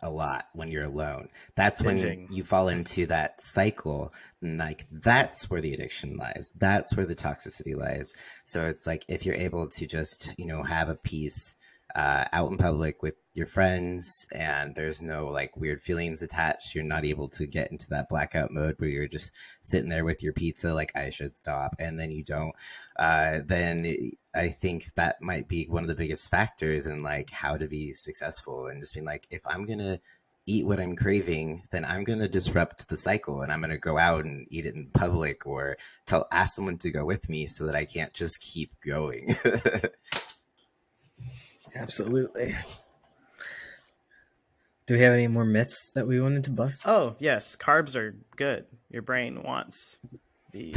a lot when you're alone. That's Binging. When you fall into that cycle. And like, that's where the addiction lies. That's where the toxicity lies. So it's like, if you're able to just, have a piece out in public with your friends and there's no like weird feelings attached, you're not able to get into that blackout mode where you're just sitting there with your pizza like, I should stop, and then you don't, then I think that might be one of the biggest factors in like how to be successful, and just being like, if I'm gonna eat what I'm craving, then I'm gonna disrupt the cycle and I'm gonna go out and eat it in public, or ask someone to go with me so that I can't just keep going. Absolutely. Do we have any more myths that we wanted to bust? Oh, yes. Carbs are good. Your brain wants the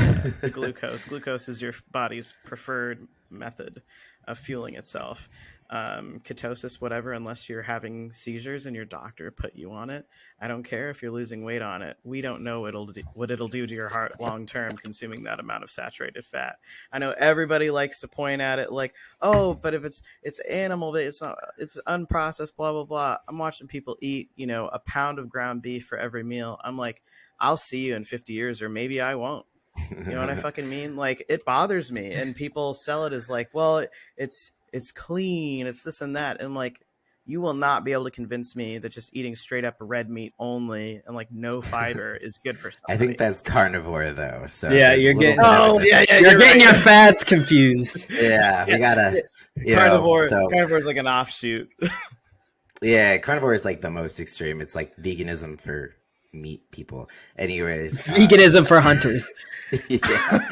glucose. Glucose is your body's preferred method of fueling itself. Ketosis, whatever, unless you're having seizures and your doctor put you on it. I don't care if you're losing weight on it. We don't know what it'll do to your heart long term consuming that amount of saturated fat. I know everybody likes to point at it like, oh, but if it's animal, it's not, it's unprocessed, blah blah blah. I'm watching people eat, a pound of ground beef for every meal. I'm like, I'll see you in 50 years, or maybe I won't. You know what I fucking mean? Like, it bothers me, and people sell it as like, well, it's clean, it's this and that, and like, you will not be able to convince me that just eating straight up red meat only and like no fiber is good for somebody. I think that's carnivore though. So yeah, you're getting you're getting your fads confused. Yeah, we gotta carnivore. Carnivore is like an offshoot. Yeah, carnivore is like the most extreme. It's like veganism for meat people. Anyways, veganism for hunters. Yeah.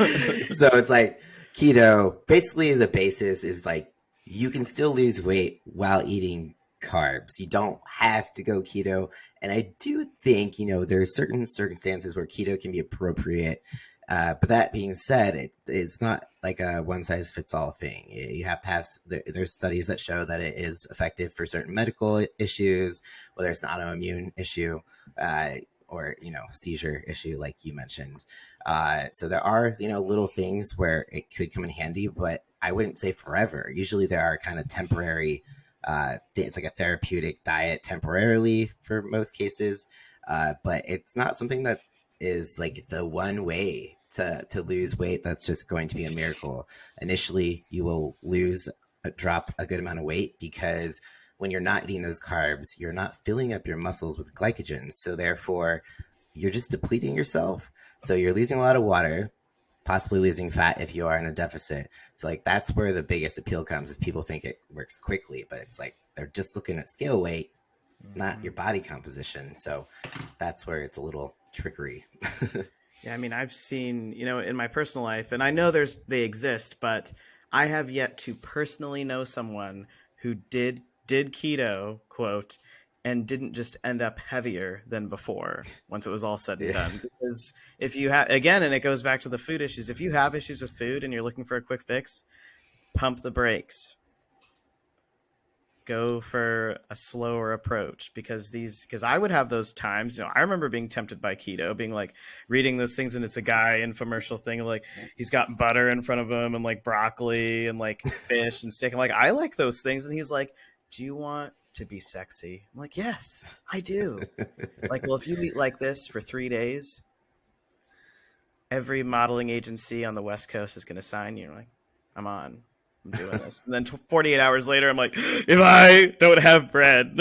So it's like keto. Basically, the basis is like you can still lose weight while eating carbs. You don't have to go keto. And I do think, there are certain circumstances where keto can be appropriate. But that being said, it's not like a one-size-fits-all thing. You have to have, there's studies that show that it is effective for certain medical issues, whether it's an autoimmune issue or, seizure issue like you mentioned. So there are, little things where it could come in handy, but I wouldn't say forever. Usually there are kind of temporary, it's like a therapeutic diet temporarily for most cases, but it's not something that is like the one way to lose weight that's just going to be a miracle. Initially, you will drop a good amount of weight because when you're not eating those carbs, you're not filling up your muscles with glycogen. So therefore, you're just depleting yourself. So you're losing a lot of water, possibly losing fat if you are in a deficit. So like that's where the biggest appeal comes, is people think it works quickly, but it's like they're just looking at scale weight, not your body composition. So that's where it's a little trickery. Yeah, I mean, I've seen, in my personal life, and I know they exist, but I have yet to personally know someone who did keto, quote, and didn't just end up heavier than before once it was all said and done. Because if you have, again, and it goes back to the food issues, if you have issues with food and you're looking for a quick fix, pump the brakes. Go for a slower approach, because I would have those times, I remember being tempted by keto, being like reading those things, and it's a guy infomercial thing, like he's got butter in front of him and like broccoli and like fish and steak. I'm like, I like those things. And he's like, do you want to be sexy? I'm like, yes, I do. Like, well, if you eat like this for 3 days, every modeling agency on the West Coast is going to sign you. Like, I'm doing this. And then 48 hours later, I'm like, if I don't have bread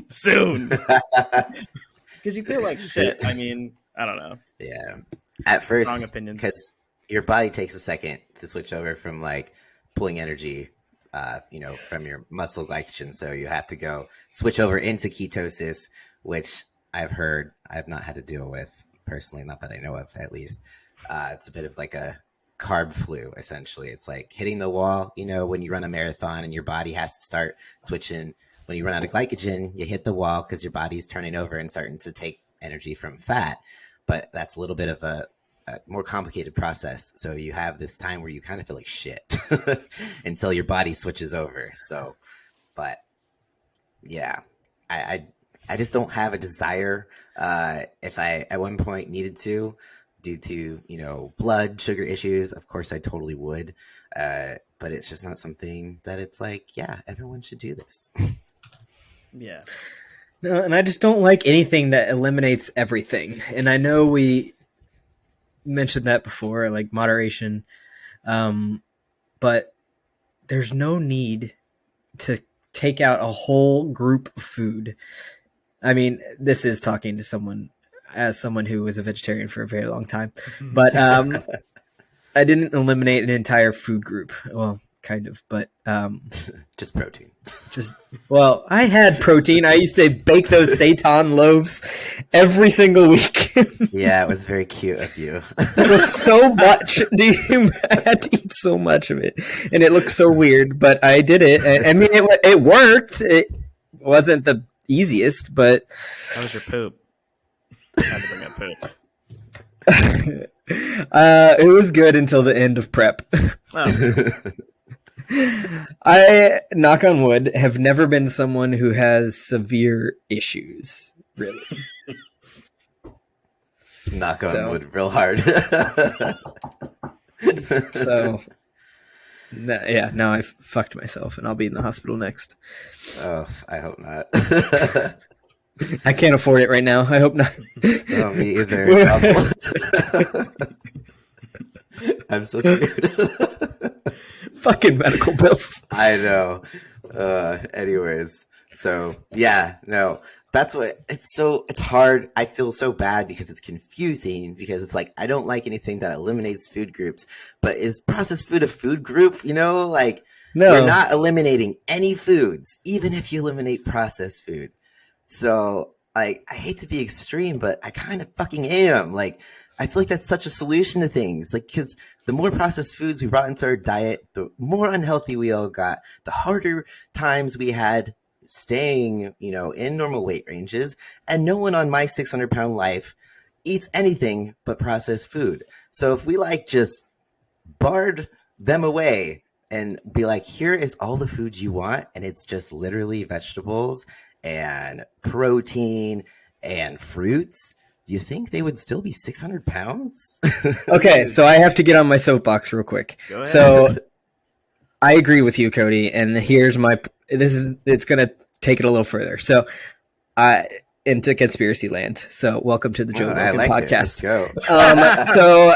soon, because you feel like shit. I mean, I don't know. Yeah. At first, strong opinions, because your body takes a second to switch over from like pulling energy from your muscle glycogen. So you have to go switch over into ketosis, which I've heard I've not had to deal with personally, not that I know of at least. It's a bit of like a carb flu, essentially. It's like hitting the wall, when you run a marathon and your body has to start switching. When you run out of glycogen, you hit the wall because your body's turning over and starting to take energy from fat. But that's a little bit of a more complicated process. So you have this time where you kind of feel like shit until your body switches over. So, but yeah, I just don't have a desire. If I at one point needed to, due to, blood sugar issues, of course I totally would. But it's just not something that it's like, yeah, everyone should do this. Yeah. No, and I just don't like anything that eliminates everything. And I know we mentioned that before, like moderation. But there's no need to take out a whole group of food. I mean, this is talking to someone who was a vegetarian for a very long time, but I didn't eliminate an entire food group. Well, kind of, but just protein. Well, I had protein. I used to bake those seitan loaves every single week. Yeah, it was very cute of you. It was so much. I had to eat so much of it, and it looked so weird, but I did it. I mean, it worked. It wasn't the easiest, but How was your poop? I had to bring up poop. It was good until the end of prep. Oh. I, knock on wood, have never been someone who has severe issues, really. Knock on wood real hard. So, now I fucked myself, and I'll be in the hospital next. Oh, I hope not. I can't afford it right now. I hope not. No, me either. It's awful. I'm so scared. Fucking medical bills. I know. Anyways, so yeah, no, that's what it's hard. I feel so bad because it's confusing because it's like I don't like anything that eliminates food groups, but is processed food a food group? Like No. We're not eliminating any foods, even if you eliminate processed food. So I hate to be extreme, but I kind of fucking am. Like, I feel like that's such a solution to things. Like, because the more processed foods we brought into our diet, the more unhealthy we all got, the harder times we had staying, in normal weight ranges. And no one on my 600-pound life eats anything but processed food. So if we just barred them away and be like, here is all the food you want, and it's just literally vegetables and protein and fruits, do you think they would still be 600 pounds? Okay, so I have to get on my soapbox real quick. Go ahead. So I agree with you, Cody, and here's it's going to take it a little further. So into conspiracy land. So welcome to the Joe Rogan podcast. Let's go. So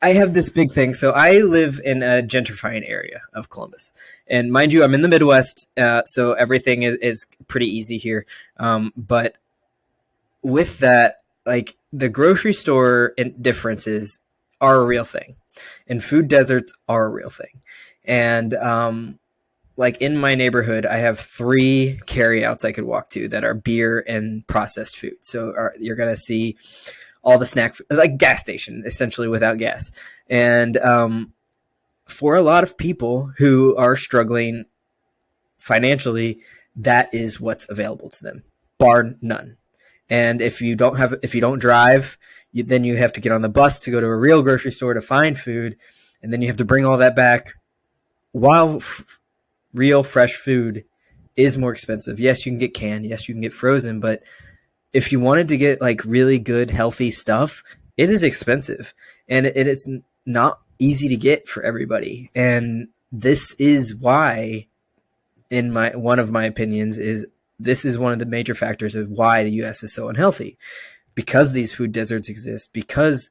I have this big thing. So I live in a gentrifying area of Columbus. And mind you, I'm in the Midwest, so everything is pretty easy here. But with that, like the grocery store differences are a real thing. And food deserts are a real thing. And like in my neighborhood, I have 3 carryouts I could walk to that are beer and processed food. So you're going to see all the snack food, like gas station, essentially without gas. And for a lot of people who are struggling financially, that is what's available to them, bar none. And if you don't drive, then you have to get on the bus to go to a real grocery store to find food. And then you have to bring all that back. While real fresh food is more expensive. Yes, you can get canned. Yes, you can get frozen. But if you wanted to get like really good, healthy stuff, it is expensive. And it is not easy to get for everybody. And this is why, in one of my opinions, this is one of the major factors of why the U.S. is so unhealthy, because these food deserts exist, because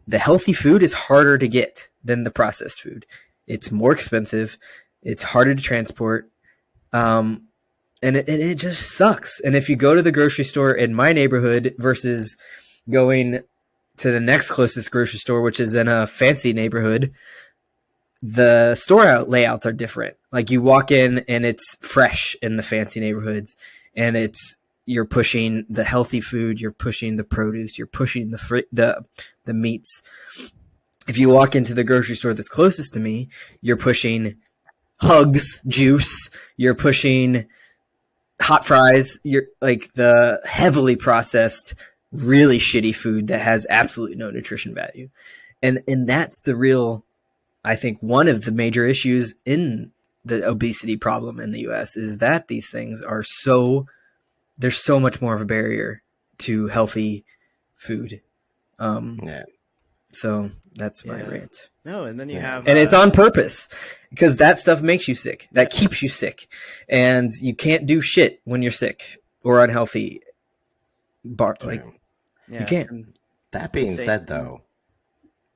the healthy food is harder to get than the processed food. It's more expensive. It's harder to transport. And it just sucks. And if you go to the grocery store in my neighborhood versus going to the next closest grocery store, which is in a fancy neighborhood, the store out layouts are different. Like you walk in and it's fresh in the fancy neighborhoods, and you're pushing the healthy food, you're pushing the produce, you're pushing the meats. If you walk into the grocery store that's closest to me, you're pushing Hugs juice, you're pushing hot fries, you're like the heavily processed, really shitty food that has absolutely no nutrition value. And that's the real, I think, one of the major issues in the obesity problem in the US is that these things are there's so much more of a barrier to healthy food. Yeah. So that's my rant. No, and then you have... And it's on purpose because that stuff makes you sick. That keeps you sick. And you can't do shit when you're sick or unhealthy. You can't. That being said, though,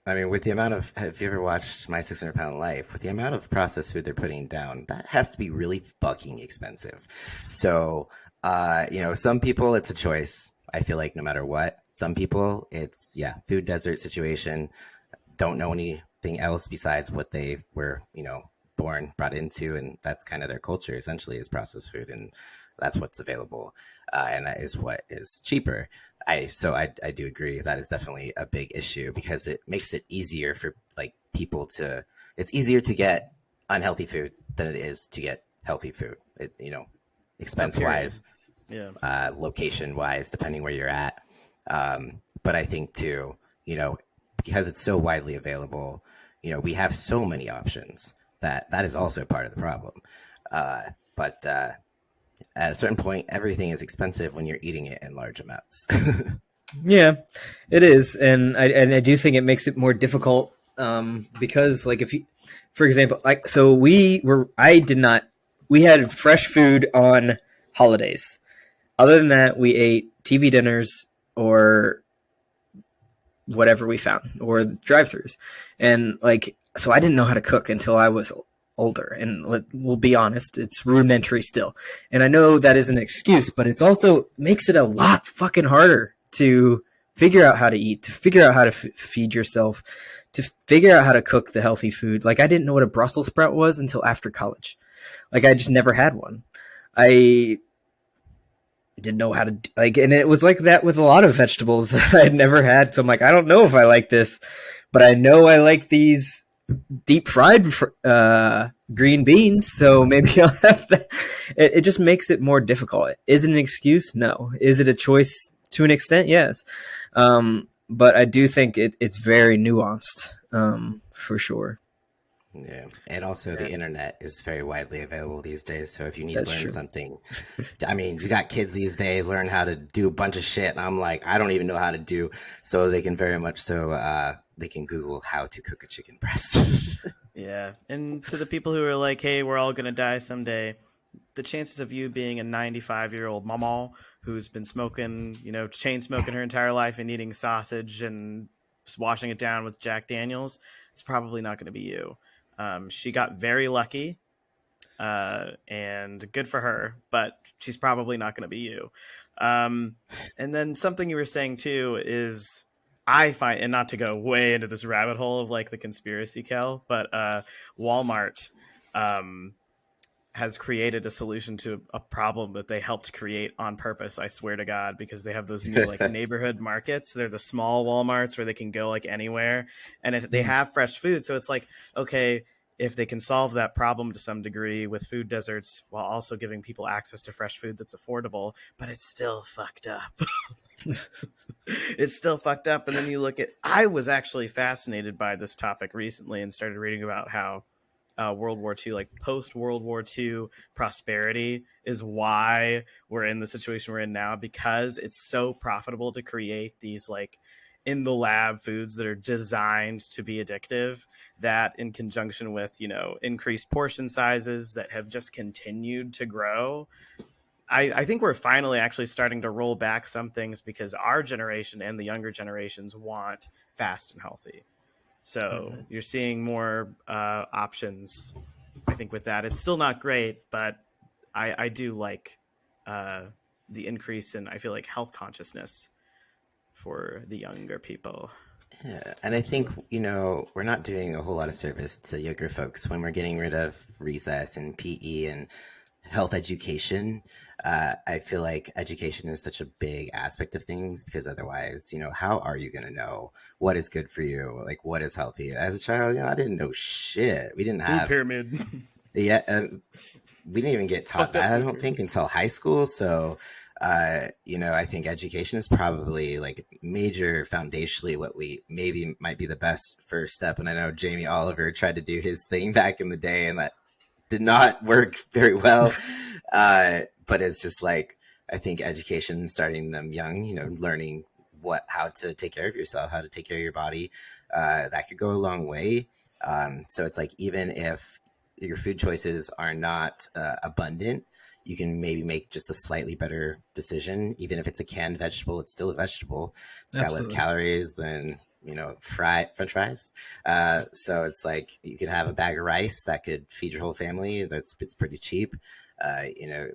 I mean, with the amount of... Have you ever watched My 600-Pound Life? With the amount of processed food they're putting down, that has to be really fucking expensive. So, some people, it's a choice. I feel like no matter what. Some people, it's, food desert situation. Don't know anything else besides what they were, brought into. And that's kind of their culture, essentially, is processed food. And that's what's available. And that is what is cheaper. I do agree that is definitely a big issue because it makes it easier for like people it's easier to get unhealthy food than it is to get healthy food. Expense wise, location wise, depending where you're at. But I think too, because it's so widely available, we have so many options that is also part of the problem. But at a certain point, everything is expensive when you're eating it in large amounts. Yeah, it is. And I do think it makes it more difficult because like if you, for example, like, so we had fresh food on holidays. Other than that, we ate TV dinners or whatever we found or drive-thrus. And like, so I didn't know how to cook until I was older, and we'll be honest, it's rudimentary still. And I know that is an excuse, but it's also makes it a lot fucking harder to figure out how to eat, to figure out how to feed yourself, to figure out how to cook the healthy food. Like I didn't know what a Brussels sprout was until after college. Like I just never had one. I didn't know how to and it was like that with a lot of vegetables that I'd never had. So I'm like, I don't know if I like this, but I know I like these deep fried green beans, so maybe I'll have that. It just makes it more difficult. Is it an excuse? No. Is it a choice to an extent? Yes. But I do think it's very nuanced, for sure. Yeah, and also the internet is very widely available these days. So if you need to learn something, I mean, you got kids these days learn how to do a bunch of shit. And I'm like, I don't even know how to do. So they can very much they can Google how to cook a chicken breast. Yeah, and to the people who are like, hey, we're all gonna die someday, the chances of you being a 95-year-old mama who's been smoking, chain smoking her entire life and eating sausage and just washing it down with Jack Daniels, it's probably not going to be you. She got very lucky, and good for her, but she's probably not going to be you. And then something you were saying too is, I find, and not to go way into this rabbit hole of like the conspiracy, Kel, but Walmart has created a solution to a problem that they helped create on purpose. I swear to God, because they have those new like neighborhood markets. They're the small Walmarts where they can go like anywhere, and they have fresh food. So it's like, okay, if they can solve that problem to some degree with food deserts while also giving people access to fresh food that's affordable, but it's still fucked up. It's still fucked up. And then you look at, I was actually fascinated by this topic recently and started reading about how World War II, like post World War II prosperity is why we're in the situation we're in now, because it's so profitable to create these like in the lab foods that are designed to be addictive, that in conjunction with, increased portion sizes that have just continued to grow. I think we're finally actually starting to roll back some things because our generation and the younger generations want fast and healthy. So you're seeing more options, I think, with that. It's still not great, but I do like the increase in, I feel like, health consciousness for the younger people. Yeah, and I think, we're not doing a whole lot of service to younger folks when we're getting rid of recess and PE and health education. I feel like education is such a big aspect of things because otherwise, how are you going to know what is good for you? Like, what is healthy? As a child, I didn't know shit. We didn't Food have, pyramid. yeah, we didn't even get taught Fucked up that, I food don't pyramid. think, until high school. So, I think education is probably like major foundationally what we maybe might be the best first step. And I know Jamie Oliver tried to do his thing back in the day, and that did not work very well. But it's just like, I think education, starting them young, learning how to take care of yourself, how to take care of your body, that could go a long way. So it's like, even if your food choices are not abundant, you can maybe make just a slightly better decision. Even if it's a canned vegetable, it's still a vegetable. It's got less Absolutely. calories than French fries. So it's like, you could have a bag of rice that could feed your whole family. It's pretty cheap.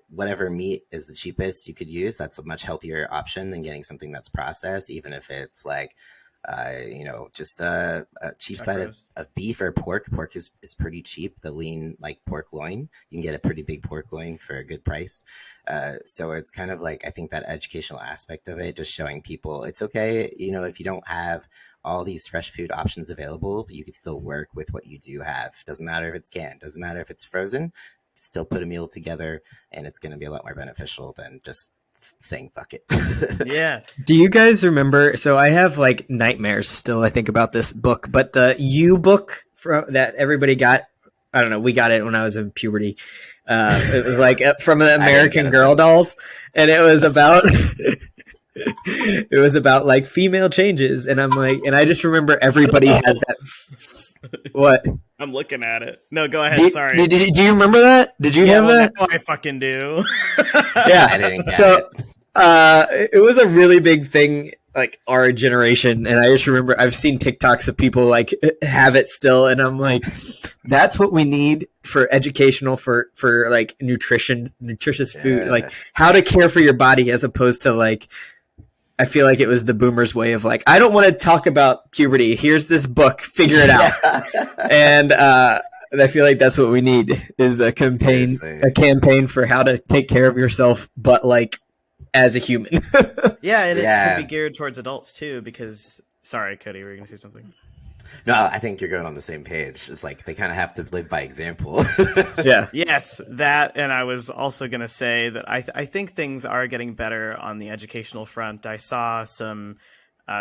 Whatever meat is the cheapest you could use, that's a much healthier option than getting something that's processed, even if it's like, just a cheap Chuck side roast. of beef or pork. Pork is pretty cheap. The lean, like, pork loin, you can get a pretty big pork loin for a good price. So it's kind of like, I think that educational aspect of it, just showing people it's okay, if you don't have all these fresh food options available, you could still work with what you do have. Doesn't matter if it's canned, doesn't matter if it's frozen, still put a meal together, and it's going to be a lot more beneficial than just saying fuck it. Yeah. Do you guys remember? So I have like nightmares still. I think about this book, but the U book that everybody got. I don't know. We got it when I was in puberty. It was like from the American Girl dolls, and it was about it was about like female changes, and I'm like, and I just remember everybody had that. What? I'm looking at it. No, go ahead. Sorry. Do you remember that? Did you have that? Now I fucking do. Yeah. I didn't get So it. it was a really big thing, like our generation. And I just remember I've seen TikToks of people like have it still. And I'm like, that's what we need for educational, for like nutritious food, like how to care for your body, as opposed to like, I feel like it was the boomers' way of like, I don't want to talk about puberty. Here's this book, figure it out. And I feel like that's what we need, is a campaign for how to take care of yourself, but like as a human. Yeah, and it Yeah. could be geared towards adults too, because sorry, Cody, were you gonna say something? No, I think you're going on the same page. It's like, they kind of have to live by example. Yeah. Yes, that, and I was also going to say that I think things are getting better on the educational front. I saw some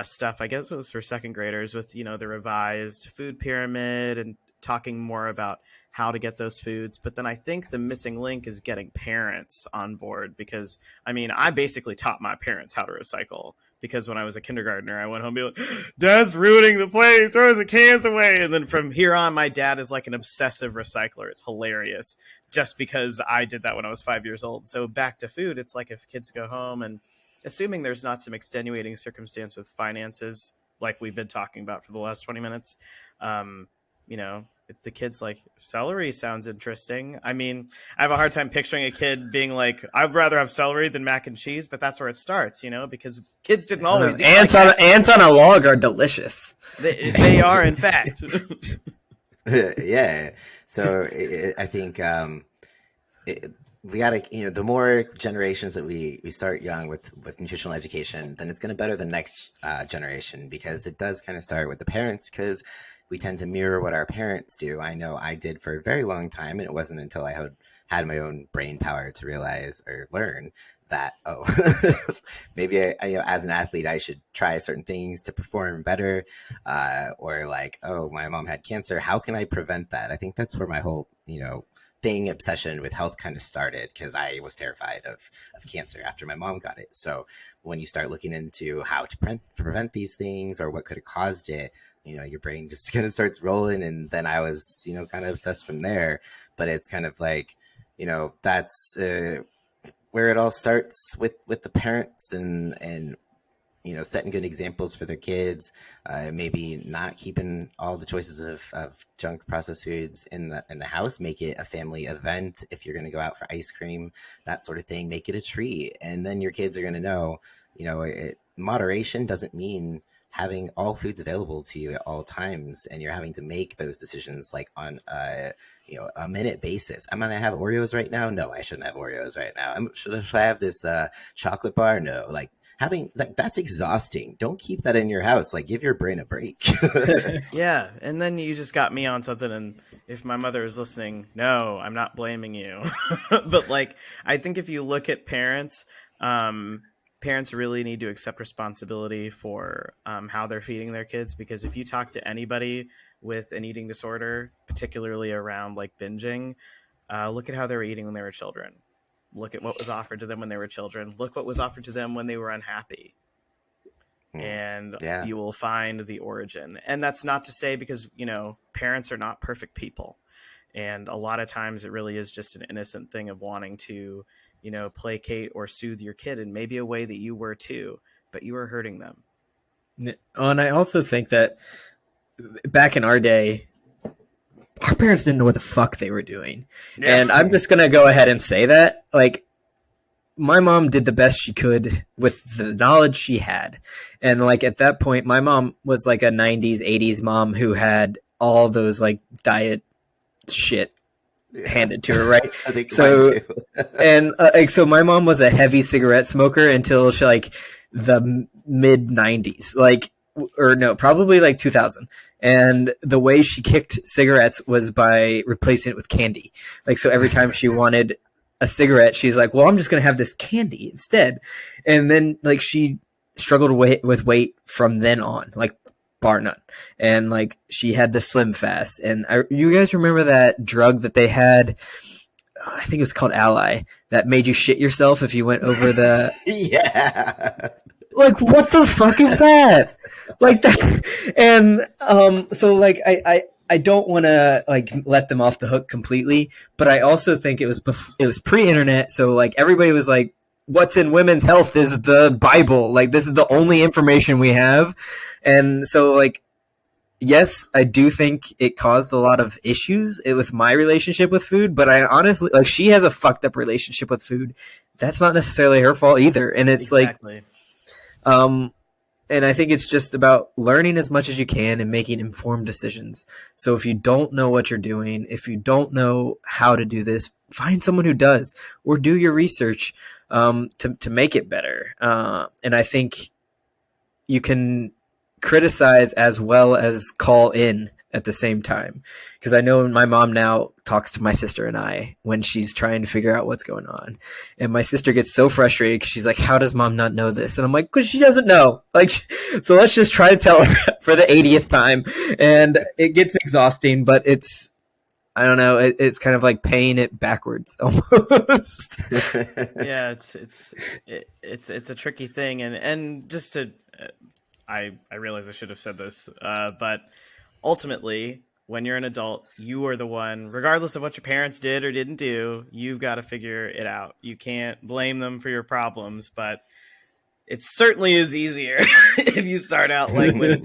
stuff, I guess it was for second graders, with the revised food pyramid and talking more about how to get those foods. But then I think the missing link is getting parents on board, because I basically taught my parents how to recycle. Because when I was a kindergartner, I went home and be like, Dad's ruining the place, throws the cans away. And then from here on, my dad is like an obsessive recycler. It's hilarious, just because I did that when I was 5 years old. So back to food, it's like, if kids go home, and assuming there's not some extenuating circumstance with finances, like we've been talking about for the last 20 minutes, if the kid's like, celery sounds interesting. I have a hard time picturing a kid being like, I'd rather have celery than mac and cheese, but that's where it starts, because kids didn't always eat ants on a log are delicious. They are, in fact. Yeah. So I think we gotta, the more generations that we start young with nutritional education, then it's going to better the next generation, because it does kind of start with the parents, because we tend to mirror what our parents do. I know I did for a very long time, and it wasn't until I had my own brain power to realize or learn that, maybe I as an athlete, I should try certain things to perform better, or like, my mom had cancer, how can I prevent that? I think that's where my whole obsession with health kind of started, because I was terrified of cancer after my mom got it. So when you start looking into how to prevent these things, or what could have caused it, your brain just kind of starts rolling. And then I was, kind of obsessed from there. But it's kind of like, that's where it all starts with the parents, and setting good examples for their kids, maybe not keeping all the choices of junk processed foods in the house. Make it a family event. If you're going to go out for ice cream, that sort of thing, make it a treat. And then your kids are going to know, moderation doesn't mean having all foods available to you at all times, and you're having to make those decisions like on a minute basis. I'm gonna have Oreos right now. No, I shouldn't have Oreos right now. Should I have this chocolate bar? No, like having like that's exhausting. Don't keep that in your house. Like give your brain a break. Yeah, and then you just got me on something, and if my mother is listening, no, I'm not blaming you. But like, I think if you look at parents, parents really need to accept responsibility for how they're feeding their kids, because if you talk to anybody with an eating disorder, particularly around like binging, look at how they were eating when they were children. Look at what was offered to them when they were children. Look what was offered to them when they were unhappy. And Yeah. you will find the origin. And that's not to say, because, parents are not perfect people. And a lot of times it really is just an innocent thing of wanting to, placate or soothe your kid in maybe a way that you were too, but you were hurting them. And I also think that back in our day, our parents didn't know what the fuck they were doing. Yeah. And I'm just going to go ahead and say that. Like, my mom did the best she could with the knowledge she had. And like at that point, my mom was like a 90s, 80s mom who had all those like diet shit handed to her, right? I think so. And so my mom was a heavy cigarette smoker until she like the mid 90s, like, or no, probably like 2000. And the way she kicked cigarettes was by replacing it with candy. Like, so every time she wanted a cigarette, she's like, well, I'm just going to have this candy instead. And then like she struggled with weight from then on, like bar none. And like she had the Slim Fast. And you guys remember that drug that they had? I think it was called Ally, that made you shit yourself if you went over the yeah. Like, what the fuck is that? Like that. And so like I don't want to like let them off the hook completely, but I also think it was pre-internet, so like everybody was like, what's in women's health is the Bible. Like, this is the only information we have. And so like, yes, I do think it caused a lot of issues with my relationship with food, but I honestly, like, she has a fucked up relationship with food. That's not necessarily her fault either. And it's exactly. And I think it's just about learning as much as you can and making informed decisions. So if you don't know what you're doing, if you don't know how to do this, find someone who does, or do your research to make it better. And I think you can criticize as well as call in at the same time. Because I know my mom now talks to my sister and I when she's trying to figure out what's going on. And my sister gets so frustrated because she's like, how does mom not know this? And I'm like, because she doesn't know. Like, so let's just try to tell her for the 80th time. And it gets exhausting, but it's, I don't know, it's kind of like paying it backwards almost. Yeah, it's a tricky thing. And just to, I realize I should have said this, but ultimately, when you're an adult, you are the one, regardless of what your parents did or didn't do, you've got to figure it out. You can't blame them for your problems, but it certainly is easier if you start out like when,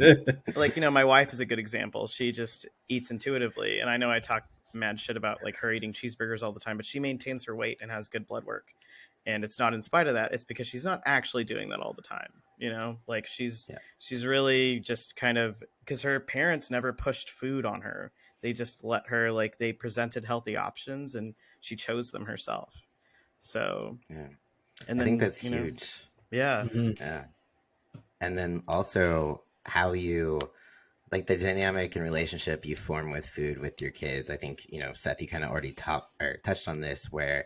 like, my wife is a good example. She just eats intuitively. And I know I talk mad shit about like her eating cheeseburgers all the time, but she maintains her weight and has good blood work. And it's not in spite of that. It's because she's not actually doing that all the time. Like she's really just kind of, because her parents never pushed food on her. They just let her, like, they presented healthy options and she chose them herself. So, yeah. And then, I think that's huge. Yeah. Mm-hmm. Yeah. And then also how you, like, the dynamic and relationship you form with food with your kids. I think, Seth, you kind of already touched on this, where,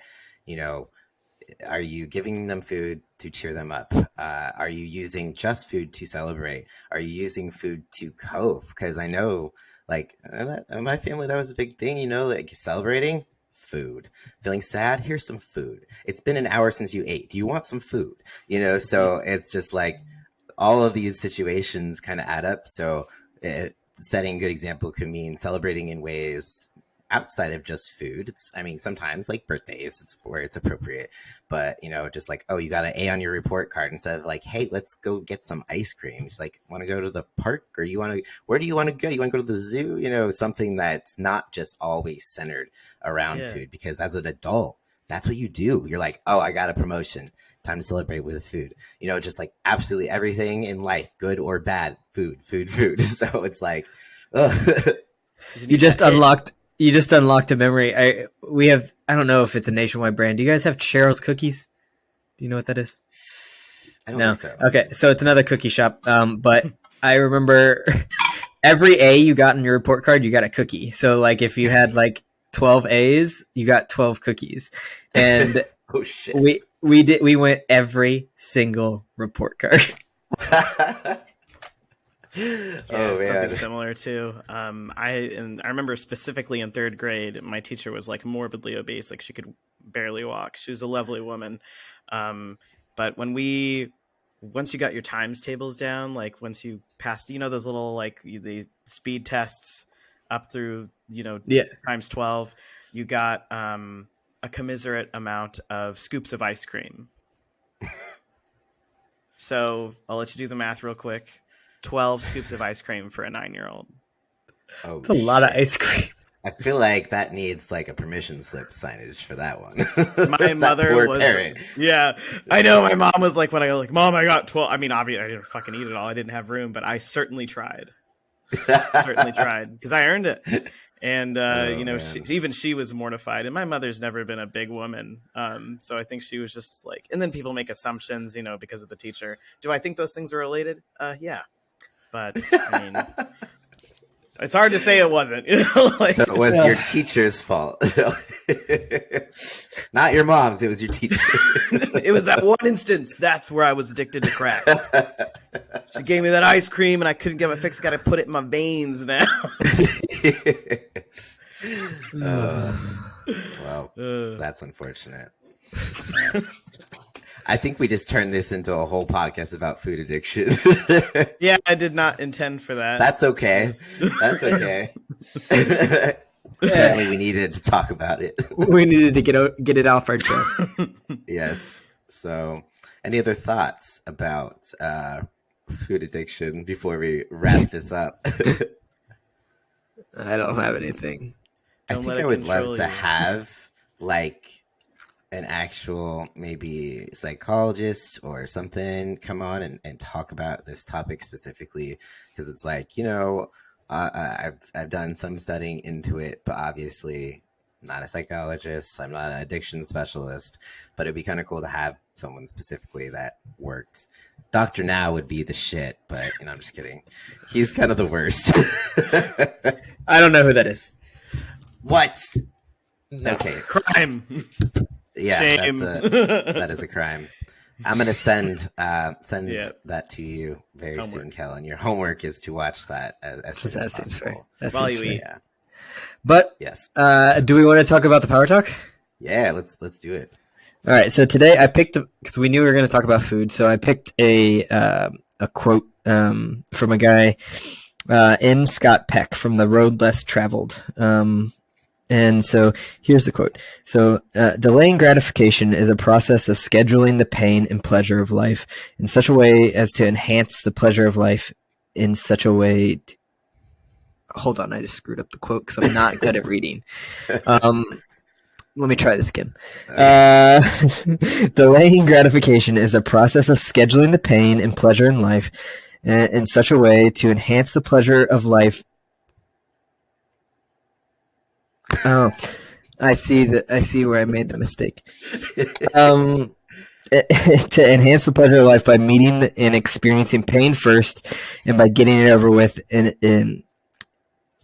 are you giving them food to cheer them up? Are you using just food to celebrate? Are you using food to cope? Because I know, like, in my family, that was a big thing, like celebrating, food. Feeling sad, here's some food. It's been an hour since you ate. Do you want some food? So it's just like all of these situations kind of add up. So setting a good example could mean celebrating in ways outside of just food. Sometimes like birthdays, it's where it's appropriate, but just like, oh, you got an A on your report card, instead of like, hey, let's go get some ice cream. It's like, want to go to the park, or where do you want to go? You want to go to the zoo? Something that's not just always centered around food, because as an adult, that's what you do. You're like, oh, I got a promotion. time to celebrate with food. Just like absolutely everything in life, good or bad, food. So it's like, ugh. You just unlocked a memory. I don't know if it's a nationwide brand. Do you guys have Cheryl's Cookies? Do you know what that is? I don't think so. Okay, so it's another cookie shop. But I remember every A you got in your report card, you got a cookie. So like if you had like 12 A's, you got 12 cookies. And oh shit. We went every single report card. Something similar too. I remember specifically in third grade, my teacher was like morbidly obese, like she could barely walk. She was a lovely woman. But once you got your times tables down, like once you passed, those little like the speed tests up through, times 12, you got a commiserate amount of scoops of ice cream. So I'll let you do the math real quick. 12 scoops of ice cream for a 9-year-old. Oh, it's a lot of ice cream. I feel like that needs like a permission slip signage for that one. My mother was parent. Yeah, I know. My mom was like, when I go like, Mom, I got 12. I mean, obviously I didn't fucking eat it all. I didn't have room, but I certainly tried. Because I earned it. And even she was mortified. And my mother's never been a big woman, so I think she was just like. And then people make assumptions, because of the teacher. Do I think those things are related? Yeah, but I mean. It's hard to say it wasn't. So it was your teacher's fault. Not your mom's. It was your teacher. It was that one instance. That's where I was addicted to crack. She gave me that ice cream, and I couldn't get my fix. Got to put it in my veins now. Well, that's unfortunate. I think we just turned this into a whole podcast about food addiction. Yeah, I did not intend for that. That's okay. That's okay. Apparently, we needed to talk about it. We needed to get it off our chest. Yes. So, any other thoughts about food addiction before we wrap this up? I don't have anything. I think I would love to have like an actual maybe psychologist or something come on and talk about this topic specifically, because it's like, I've done some studying into it, but obviously not a psychologist. I'm not an addiction specialist, but it'd be kind of cool to have someone specifically that worked. Dr. Now would be the shit, but I'm just kidding. He's kind of the worst. I don't know who that is. What? No. Okay. Crime. Yeah, shame. That is a crime. I'm gonna send that to you very soon, Kellen. Your homework is to watch that as soon as possible. While you eat. Yeah. But yes, do we want to talk about the power talk? Yeah, let's do it. All right. So today I picked, because we knew we were going to talk about food, so I picked a quote from a guy, M. Scott Peck, from The Road Less Traveled. And so here's the quote. So, delaying gratification is a process of scheduling the pain and pleasure of life in such a way as to enhance the pleasure of life in such a way. Hold on. I just screwed up the quote because I'm not good at reading. Let me try this again. Delaying gratification is a process of scheduling the pain and pleasure in life in such a way to enhance the pleasure of life. Oh, I see where I made the mistake. To enhance the pleasure of life by meeting and experiencing pain first, and by getting it over with, and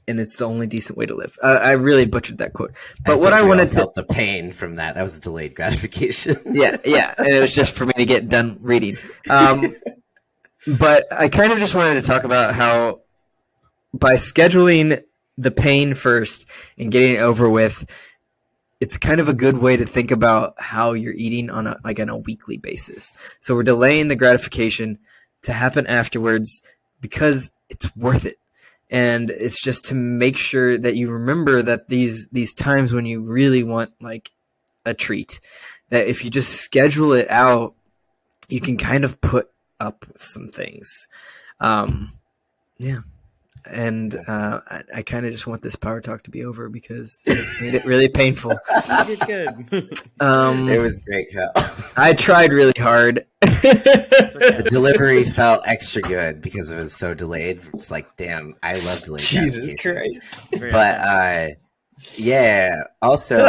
it's the only decent way to live. I really butchered that quote, but what I wanted to felt the pain from that was a delayed gratification. yeah, and it was just for me to get done reading. But I kind of just wanted to talk about how by scheduling the pain first and getting it over with, it's kind of a good way to think about how you're eating on a weekly basis. So we're delaying the gratification to happen afterwards because it's worth it. And it's just to make sure that you remember that these times when you really want like a treat, that if you just schedule it out, you can kind of put up with some things. Yeah. and I kind of just want this power talk to be over because it made it really painful. You did good. It was great, Cal. I tried really hard. The delivery felt extra good because it was so delayed. It's like, damn, I love delayed Jesus gratification. Christ! But yeah, also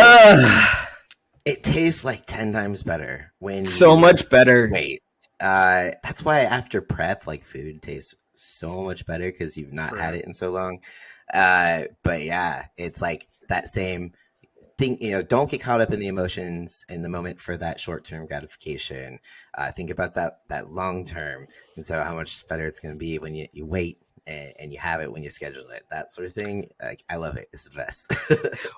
it tastes like 10 times better when So you much better. wait. That's why after prep, like food tastes so much better because you've not had it in so long. But yeah, it's like that same thing. Don't get caught up in the emotions in the moment for that short-term gratification. Think about that long-term, and so how much better it's going to be when you wait and you have it when you schedule it. That sort of thing. Like, I love it. It's the best.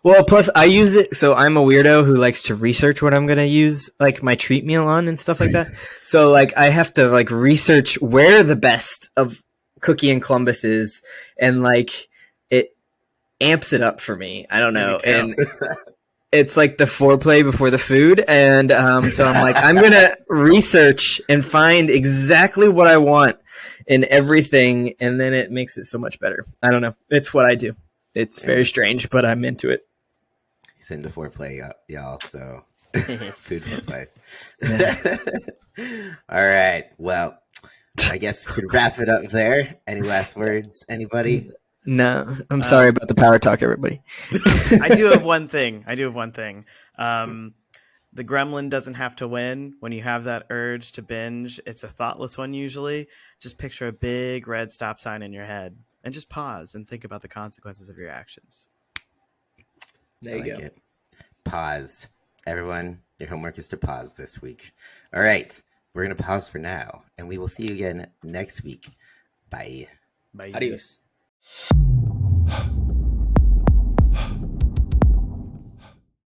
Well, plus I use it, so I'm a weirdo who likes to research what I'm gonna use, like my treat meal on and stuff like that. So like I have to like research where the best of Cookie and Columbus is, and like it amps it up for me. I don't know, and it's like the foreplay before the food, and so I'm like, I'm gonna research and find exactly what I want in everything, and then it makes it so much better. I don't know. It's what I do. It's very strange, but I'm into it. He's into foreplay, y'all. So food foreplay. All right. Well, I guess we could wrap it up there. Any last words? Anybody? No, I'm sorry about the power talk, everybody. I do have one thing. The gremlin doesn't have to win. When you have that urge to binge, it's a thoughtless one usually. Just picture a big red stop sign in your head and just pause and think about the consequences of your actions. There you go. It. Pause. Everyone, your homework is to pause this week. All right. We're going to pause for now, and we will see you again next week. Bye. Bye. Adios.